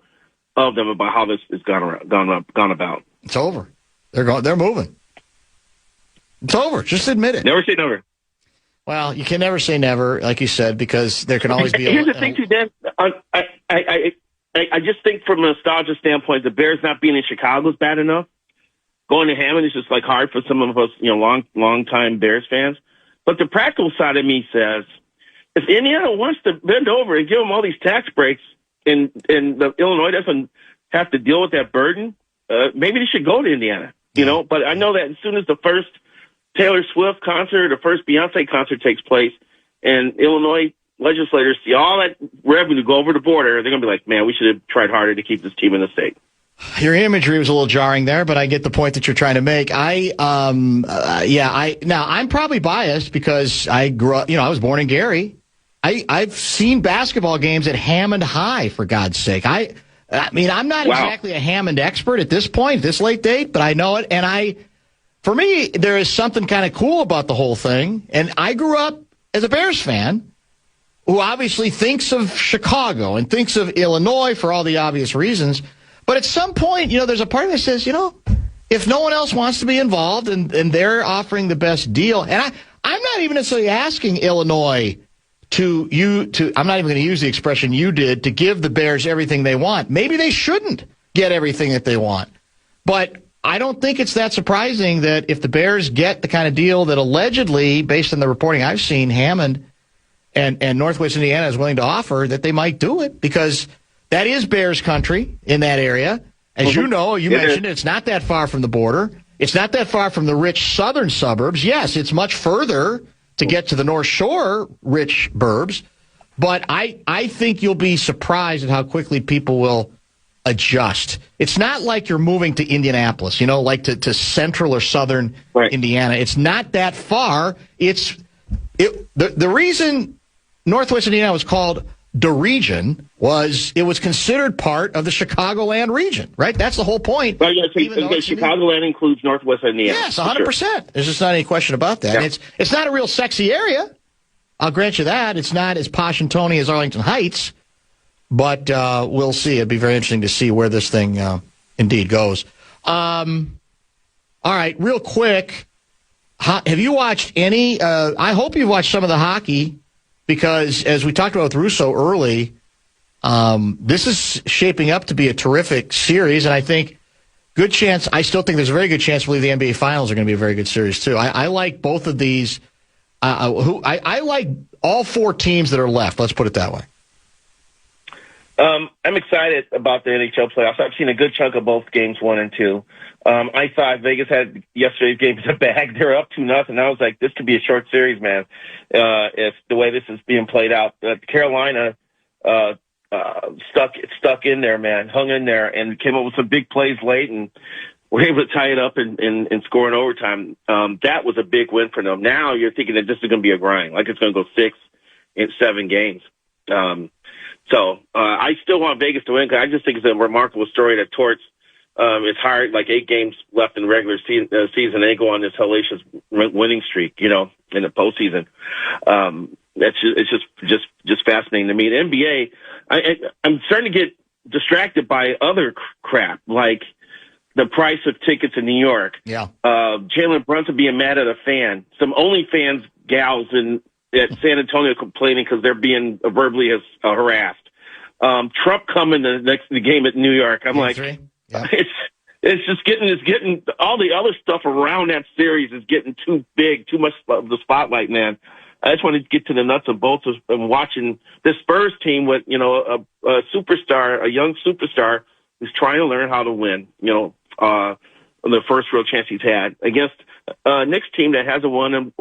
of them about how this has gone about. It's over. They're moving. It's over. Just admit it. Never say never. Well, you can never say never, like you said, because there can always be. Here's the thing, too, Dan. I just think from a nostalgia standpoint, the Bears not being in Chicago is bad enough. Going to Hammond is just hard for some of us, long time Bears fans. But the practical side of me says, if Indiana wants to bend over and give them all these tax breaks, and Illinois doesn't have to deal with that burden, maybe they should go to Indiana. But I know that as soon as the first Taylor Swift concert, the first Beyonce concert takes place, and Illinois legislators see all that revenue go over the border, they're going to be like, man, we should have tried harder to keep this team in the state. Your imagery was a little jarring there, but I get the point that you're trying to make. Now I'm probably biased because I grew up, I was born in Gary. I've seen basketball games at Hammond High, for God's sake. I mean, I'm not exactly a Hammond expert at this point, this late date, but I know it. And for me, there is something kind of cool about the whole thing. And I grew up as a Bears fan who obviously thinks of Chicago and thinks of Illinois for all the obvious reasons. But at some point, there's a part of me that says, if no one else wants to be involved and they're offering the best deal, and I'm not even necessarily asking Illinois I'm not even going to use the expression you did, to give the Bears everything they want. Maybe they shouldn't get everything that they want. But I don't think it's that surprising that if the Bears get the kind of deal that allegedly, based on the reporting I've seen, Hammond and Northwest Indiana is willing to offer, that they might do it, because that is Bears country in that area. As you know, you mentioned it, it's not that far from the border. It's not that far from the rich southern suburbs. Yes, it's much further to get to the North Shore rich burbs. But I think you'll be surprised at how quickly people will adjust. It's not like you're moving to Indianapolis, like to central or southern Indiana. It's not that far. The reason Northwest Indiana was called the region was it was considered part of the Chicagoland region, right? That's the whole point. Well, Chicagoland includes Northwest Indiana. Yes, 100%. Sure. There's just not any question about that. Yeah. It's not a real sexy area. I'll grant you that. It's not as posh and Tony as Arlington Heights, but we'll see. It'd be very interesting to see where this thing indeed goes. All right, real quick, have you watched any? I hope you've watched some of the hockey, because as we talked about with Russo early, this is shaping up to be a terrific series, and I think I still think there's a very good chance to believe the NBA Finals are going to be a very good series too. I like both of these. I like all four teams that are left. Let's put it that way. I'm excited about the NHL playoffs. I've seen a good chunk of both games 1 and 2. I thought Vegas had yesterday's game in the bag. They were up 2-0. I was like, this could be a short series, man. If the way this is being played out, Carolina stuck in there, man, hung in there, and came up with some big plays late. And were able to tie it up and score in overtime. That was a big win for them. Now you're thinking that this is going to be a grind, like it's going to go 6 in 7 games. So I still want Vegas to win because I just think it's a remarkable story that Torts, it's hard, like 8 games left in the regular season, they go on this hellacious winning streak, in the postseason. It's just fascinating to me. The NBA, I'm starting to get distracted by other crap, like the price of tickets in New York. Yeah. Jalen Brunson being mad at a fan. Some OnlyFans gals at San Antonio complaining because they're being verbally harassed. Trump coming the game at New York. I'm like, yeah. It's just getting all the other stuff around that series is getting too big, too much of the spotlight, man. I just want to get to the nuts and bolts of watching this Spurs team with, a superstar, a young superstar who's trying to learn how to win, the first real chance he's had against Knicks team that hasn't won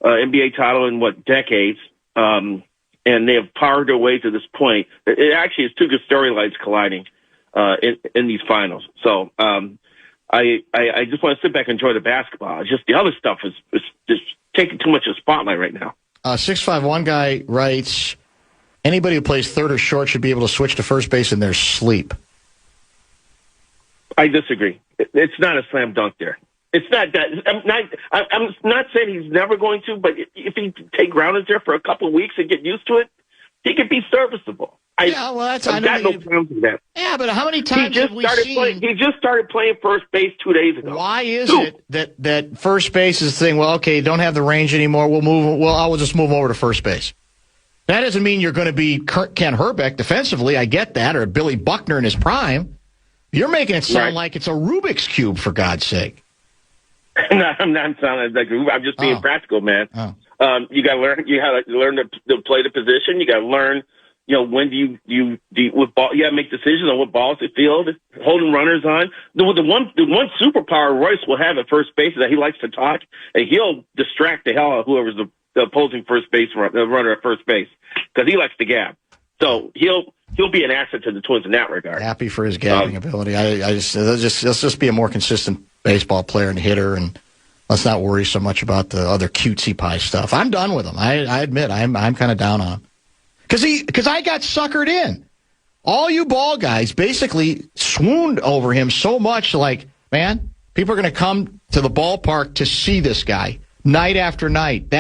NBA title in decades. And they have powered their way to this point. It actually is 2 good storylines colliding in these finals. So I just want to sit back and enjoy the basketball. It's just the other stuff is just taking too much of the spotlight right now. 651 guy writes, anybody who plays third or short should be able to switch to first base in their sleep. I disagree. It's not a slam dunk there. It's not that. I'm not saying he's never going to, but if he take grounders there for a couple of weeks and get used to it, he could be serviceable. I've got no problems with that. Yeah, but how many times have we seen? He just started playing first base 2 days ago. Why is it that first base is the thing? Well, okay, don't have the range anymore. We'll just move over to first base. That doesn't mean you're going to be Ken Herbeck defensively. I get that, or Billy Buckner in his prime. You're making it sound like it's a Rubik's Cube, for God's sake. No, I'm not sounding like I'm just being practical, man. You got to learn. You got to learn to play the position. You got to learn. When do you with ball? You got to make decisions on what balls to field, holding runners on. The one superpower Royce will have at first base is that he likes to talk, and he'll distract the hell out of whoever's the opposing first base runner at first base because he likes to gab. So he'll be an asset to the Twins in that regard. Happy for his gabbing ability. Let's just be a more consistent baseball player and hitter, and let's not worry so much about the other cutesy pie stuff. I'm done with him. I admit I'm kind of down on him because I got suckered in. All you ball guys basically swooned over him so much. Like, man, people are going to come to the ballpark to see this guy night after night.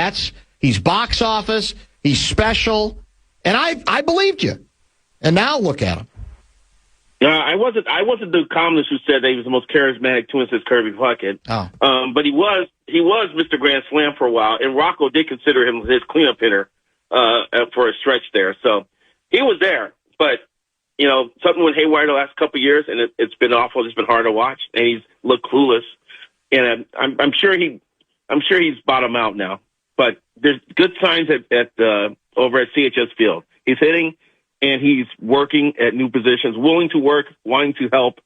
He's box office. He's special. And I believed you. And now look at him. I wasn't the columnist who said that he was the most charismatic Twin since Kirby Puckett. But he was Mr. Grand Slam for a while, and Rocco did consider him his cleanup hitter for a stretch there. So he was there. But something went haywire the last couple of years, and it's been awful. It's been hard to watch, and he's looked clueless. And I'm sure he's bottomed out now. But there's good signs over at CHS Field. He's hitting, and he's working at new positions, willing to work, wanting to help,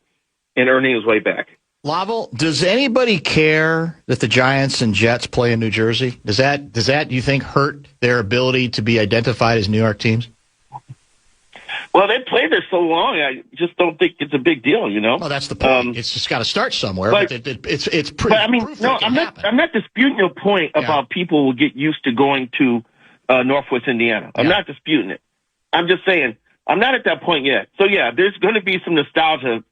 and earning his way back. Lavelle, does anybody care that the Giants and Jets play in New Jersey? Does that you think hurt their ability to be identified as New York teams? Well, they played there so long, I just don't think it's a big deal, Well, that's the point. It's just got to start somewhere. But it's pretty. But I mean, no, I'm not disputing your point about people will get used to going to Northwest Indiana. I'm not disputing it. I'm just saying I'm not at that point yet. So yeah, there's going to be some nostalgia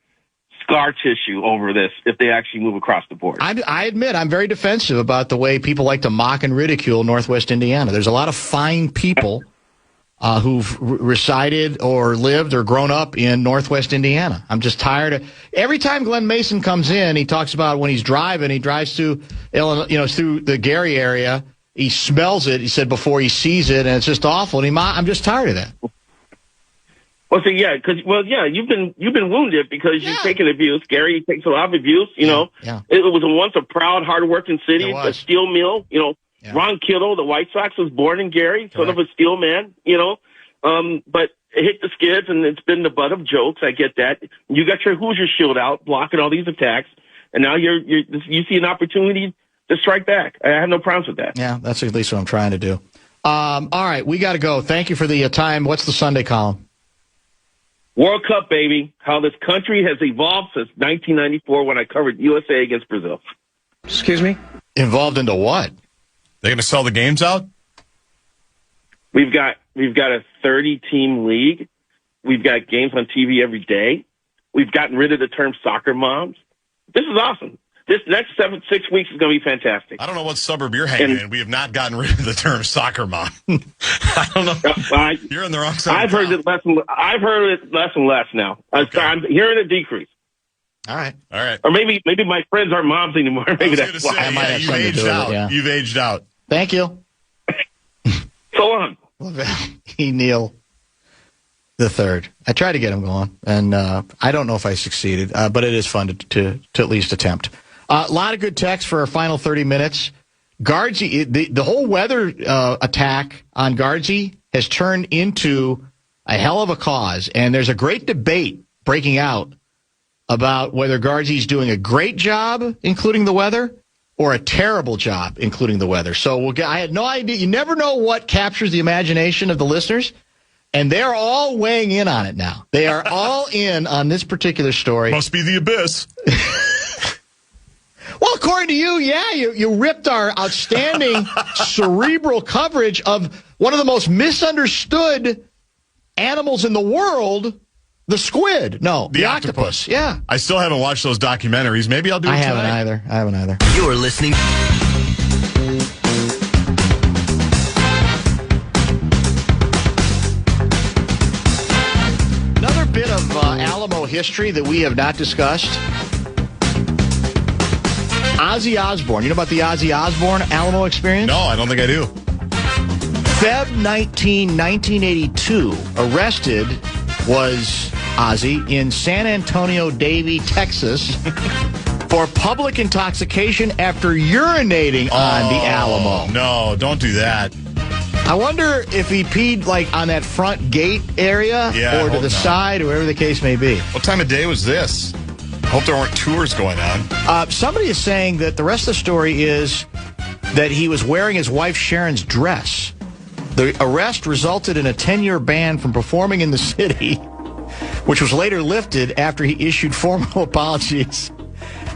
scar tissue over this if they actually move across the board. I admit I'm very defensive about the way people like to mock and ridicule Northwest Indiana. There's a lot of fine people who've resided or lived or grown up in Northwest Indiana. I'm just tired of every time Glenn Mason comes in, he talks about when he's driving, he drives through Illinois, through the Gary area. He smells it, he said, before he sees it, and it's just awful. And I'm just tired of that. Well, so you've been wounded because you've taken abuse. Gary takes a lot of abuse. It was once a proud, hardworking city, a steel mill. Ron Kittle, the White Sox, was born in Gary, son of a steel man. But it hit the skids, and it's been the butt of jokes. I get that. You got your Hoosier shield out, blocking all these attacks, and now you see an opportunity to strike back. I have no problems with that. Yeah, that's at least what I'm trying to do. All right, we got to go. Thank you for the time. What's the Sunday column? World Cup, baby. How this country has evolved since 1994 when I covered USA against Brazil. Excuse me? Involved into what? They're going to sell the games out? We've got a 30-team league. We've got games on TV every day. We've gotten rid of the term soccer moms. This is awesome. This next 6 weeks is going to be fantastic. I don't know what suburb you're hanging in. We have not gotten rid of the term soccer mom. I don't know. You're in the wrong side. I've heard it less and less now. Okay. I'm hearing a decrease. All right. Or maybe my friends aren't moms anymore. Maybe that's why. I might have you've something to aged do with out. it, yeah. You've aged out. Thank you. So long. Lavelle Neal the third. I tried to get him going, and I don't know if I succeeded, but it is fun to at least attempt. A lot of good text for our final 30 minutes. Gaardsy, the whole weather attack on Gaardsy has turned into a hell of a cause, and there's a great debate breaking out about whether Gaardsy's doing a great job including the weather or a terrible job including the weather. So I had no idea. You never know what captures the imagination of the listeners, and they're all weighing in on it now. They are all in on this particular story. Must be the abyss. Well, according to you, yeah, you ripped our outstanding cerebral coverage of one of the most misunderstood animals in the world, the squid. No, the octopus. Yeah. I still haven't watched those documentaries. Maybe I'll do it tonight. I haven't either. You're listening. Another bit of Alamo history that we have not discussed. Ozzy Osbourne. You know about the Ozzy Osbourne Alamo experience? No, I don't think I do. Feb 19, 1982, arrested was Ozzy in San Antonio, Davie, Texas, for public intoxication after urinating on the Alamo. No, don't do that. I wonder if he peed like on that front gate area or to the side or wherever the case may be. What time of day was this? I hope there weren't tours going on. Somebody is saying that the rest of the story is that he was wearing his wife Sharon's dress. The arrest resulted in a 10-year ban from performing in the city, which was later lifted after he issued formal apologies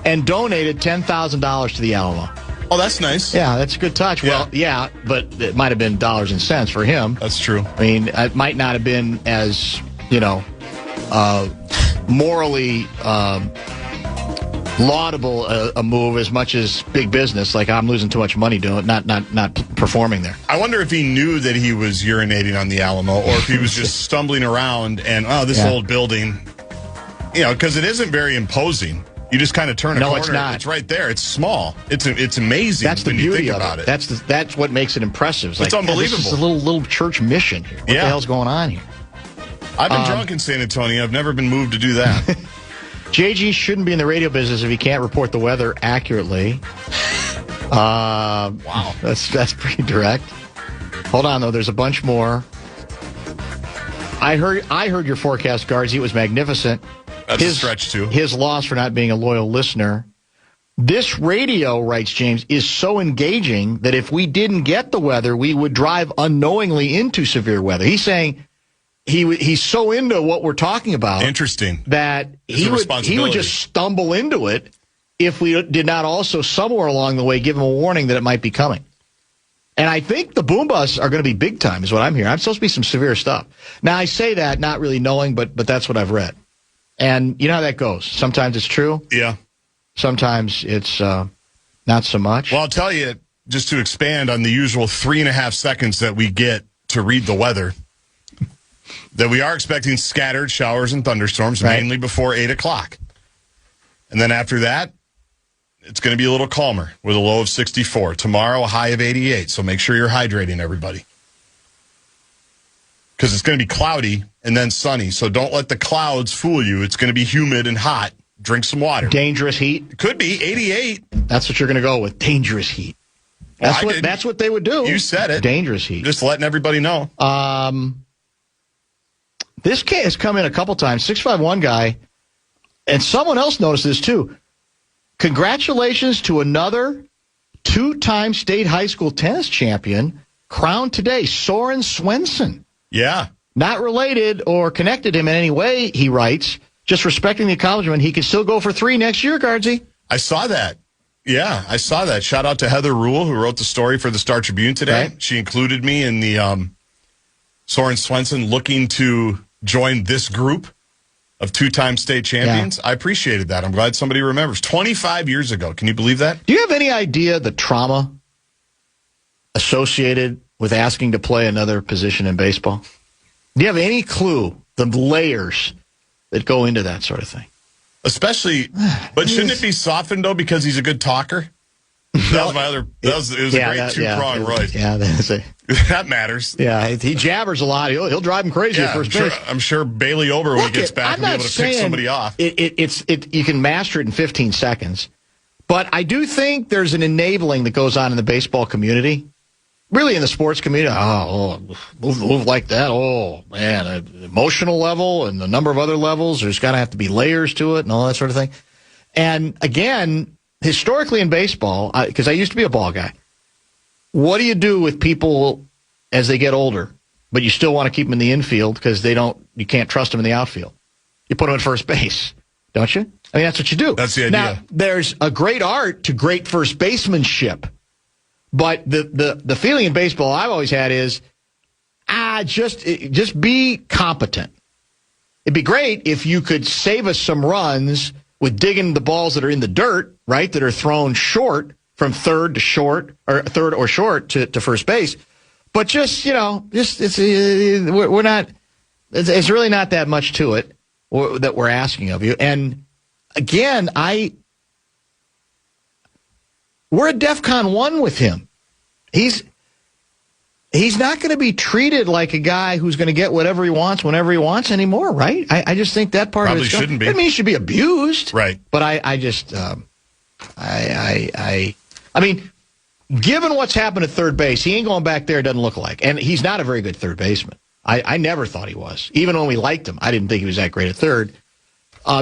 and donated $10,000 to the Alamo. Oh, that's nice. Yeah, that's a good touch. Yeah. Well, yeah, but it might have been dollars and cents for him. That's true. I mean, it might not have been as, morally laudable a move as much as big business. Like, I'm losing too much money doing it, not performing there. I wonder if he knew that he was urinating on the Alamo, or if he was just stumbling around and this old building, because it isn't very imposing. You just kind of turn a corner. No, it's not. It's right there. It's small. It's amazing. That's the beauty of it. That's what makes it impressive. It's unbelievable. This is a little church mission here. What the hell's going on here? I've been drunk in San Antonio. I've never been moved to do that. JG shouldn't be in the radio business if he can't report the weather accurately. Wow. That's pretty direct. Hold on, though. There's a bunch more. I heard your forecast, Gaardsy. It was magnificent. That's a stretch, too. His loss for not being a loyal listener. This radio, writes James, is so engaging that if we didn't get the weather, we would drive unknowingly into severe weather. He's saying he's so into what we're talking about. Interesting. That he would just stumble into it if we did not also somewhere along the way give him a warning that it might be coming. And I think the boom busts are going to be big time is what I'm hearing. I'm supposed to be some severe stuff. Now, I say that not really knowing, but that's what I've read. And you know how that goes. Sometimes it's true. Yeah. Sometimes it's not so much. Well, I'll tell you, just to expand on the usual 3.5 seconds that we get to read the weather, that we are expecting scattered showers and thunderstorms, mainly before 8 o'clock. And then after that, it's going to be a little calmer with a low of 64. Tomorrow, a high of 88. So make sure you're hydrating, everybody. Because it's going to be cloudy and then sunny. So don't let the clouds fool you. It's going to be humid and hot. Drink some water. Dangerous heat? It could be 88. That's what you're going to go with. Dangerous heat. That's what they would do. You said it. Dangerous heat. Just letting everybody know. This has come in a couple times. 651 guy, and someone else noticed this too. Congratulations to another 2-time state high school tennis champion crowned today, Soren Swenson. Yeah. not related or connected to him in any way, he writes, just respecting the accomplishment, he can still go for 3 next year, Gaardsy. I saw that. Yeah, I saw that. Shout out to Heather Rule, who wrote the story for the Star Tribune today. Right. She included me in the Soren Swenson looking to join this group of 2-time state champions. Yeah. I appreciated that. I'm glad somebody remembers. 25 years ago. Can you believe that? Do you have any idea the trauma associated with asking to play another position in baseball? Do you have any clue the layers that go into that sort of thing? Especially, but shouldn't it be softened, though, because he's a good talker? That was my other. It was a great two-prong Royce. Yeah, that matters. Yeah, he jabbers a lot. He'll drive him crazy at first base. I'm sure Bailey Ober, when he gets back, will be able to pick somebody off. You can master it in 15 seconds. But I do think there's an enabling that goes on in the baseball community. Really, in the sports community, move like that. Oh, man, emotional level and a number of other levels. There's got to have to be layers to it and all that sort of thing. And again, historically in baseball, because I used to be a ball guy, what do you do with people as they get older, but you still want to keep them in the infield because you can't trust them in the outfield? You put them at first base, don't you? I mean, that's what you do. That's the idea. Now, there's a great art to great first basemanship. But the feeling in baseball I've always had is, just be competent. It'd be great if you could save us some runs with digging the balls that are in the dirt, right, that are thrown short from third or short to first base. But it's really not that much to it that we're asking of you. And again, we're at DEFCON 1 with him. He's not going to be treated like a guy who's going to get whatever he wants whenever he wants anymore, right? I just think that part probably of it shouldn't be. I mean, he should be abused, right? But I mean, given what's happened at third base, he ain't going back there. Doesn't look like, and he's not a very good third baseman. I never thought he was. Even when we liked him, I didn't think he was that great at third.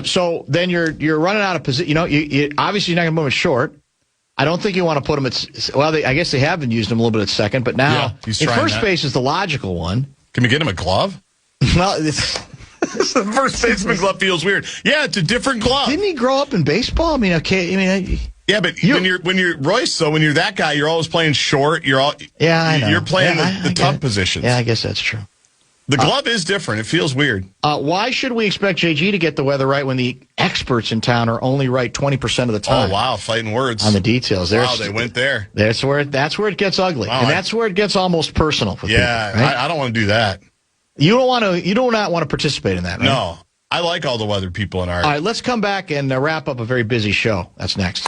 So then you're running out of position. You obviously you're not going to move him short. I don't think you want to put him at. Well, I guess they have been using him a little bit at second, but now first base is the logical one. Can we get him a glove? Well, the first baseman glove feels weird. Yeah, it's a different glove. Didn't he grow up in baseball? I mean, okay. I mean, yeah, but when you're Royce, so when you're that guy, you're always playing short. I know. You're playing the tough positions. Yeah, I guess that's true. The glove is different. It feels weird. Why should we expect JG to get the weather right when the experts in town are only right 20% of the time? Oh, wow. Fighting words. On the details. Wow, they went there. That's where it gets ugly. Wow, and that's where it gets almost personal for people. Yeah, right? I don't want to do that. You do not want to participate in that, right? No. I like all the weather people in our... All right, let's come back and wrap up a very busy show. That's next.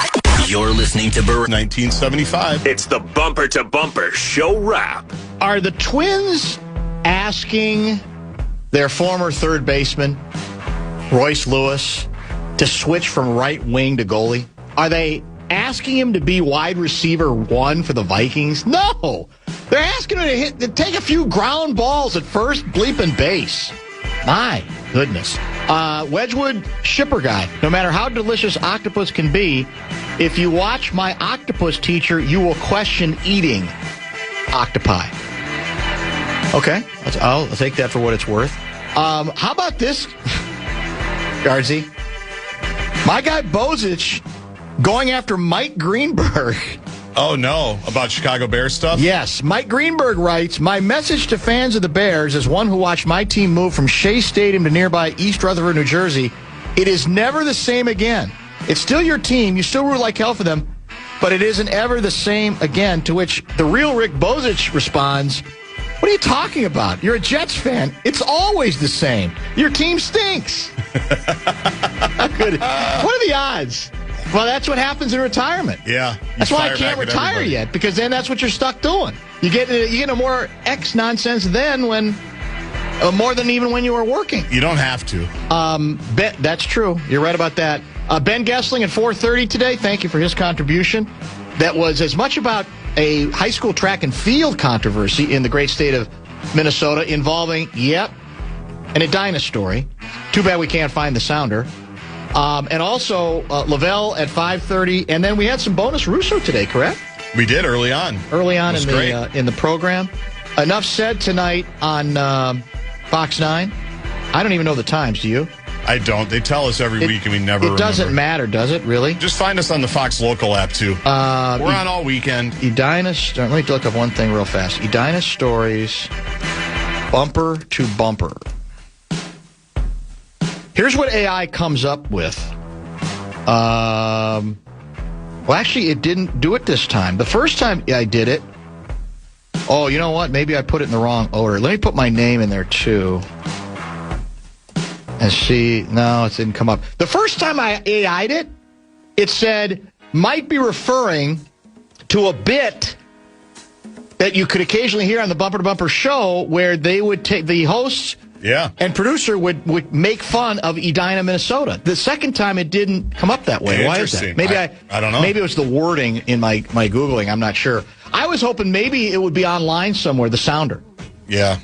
You're listening to 1975. It's the Bumper to Bumper Show Wrap. Are the Twins asking their former third baseman, Royce Lewis, to switch from right wing to goalie? Are they asking him to be wide receiver 1 for the Vikings? No. They're asking him to take a few ground balls at first bleeping base. My goodness. Wedgwood shipper guy, no matter how delicious octopus can be, if you watch My Octopus Teacher, you will question eating octopi. Okay, I'll take that for what it's worth. How about this, Gaardsy? My guy Bozich going after Mike Greenberg. Oh, no. About Chicago Bears stuff? Yes. Mike Greenberg writes, my message to fans of the Bears, as one who watched my team move from Shea Stadium to nearby East Rutherford, New Jersey, it is never the same again. It's still your team. You still root like hell for them, but it isn't ever the same again, to which the real Rick Bozich responds, what are you talking about? You're a Jets fan. It's always the same. Your team stinks. How good. What are the odds? Well, that's what happens in retirement. Yeah. That's why I can't retire yet, because then that's what you're stuck doing. You get a more X nonsense then when more than even when you were working. You don't have to. Ben, that's true. You're right about that. Ben Gessling at 4:30 today. Thank you for his contribution. That was as much about a high school track and field controversy in the great state of Minnesota involving, an Edina story. Too bad we can't find the sounder. And also Lavelle at 5:30. And then we had some bonus Russo today, correct? We did early on. In the program. Enough said tonight on Fox 9? I don't even know the times. Do you? I don't. They tell us every week, and we never remember. It doesn't matter, does it, really? Just find us on the Fox Local app, too. We're on all weekend. Edina, let me look up one thing real fast. Edina Stories, bumper to bumper. Here's what AI comes up with. Well, actually, it didn't do it this time. The first time I did it, oh, you know what? Maybe I put it in the wrong order. Let me put my name in there, too. And see, no, it didn't come up. The first time I AI'd it, it said, might be referring to a bit that you could occasionally hear on the Bumper to Bumper show where they would take the hosts and producer would make fun of Edina, Minnesota. The second time it didn't come up that way. Why is that? Maybe I don't know. Maybe it was the wording in my Googling. I'm not sure. I was hoping maybe it would be online somewhere, the sounder. Yeah.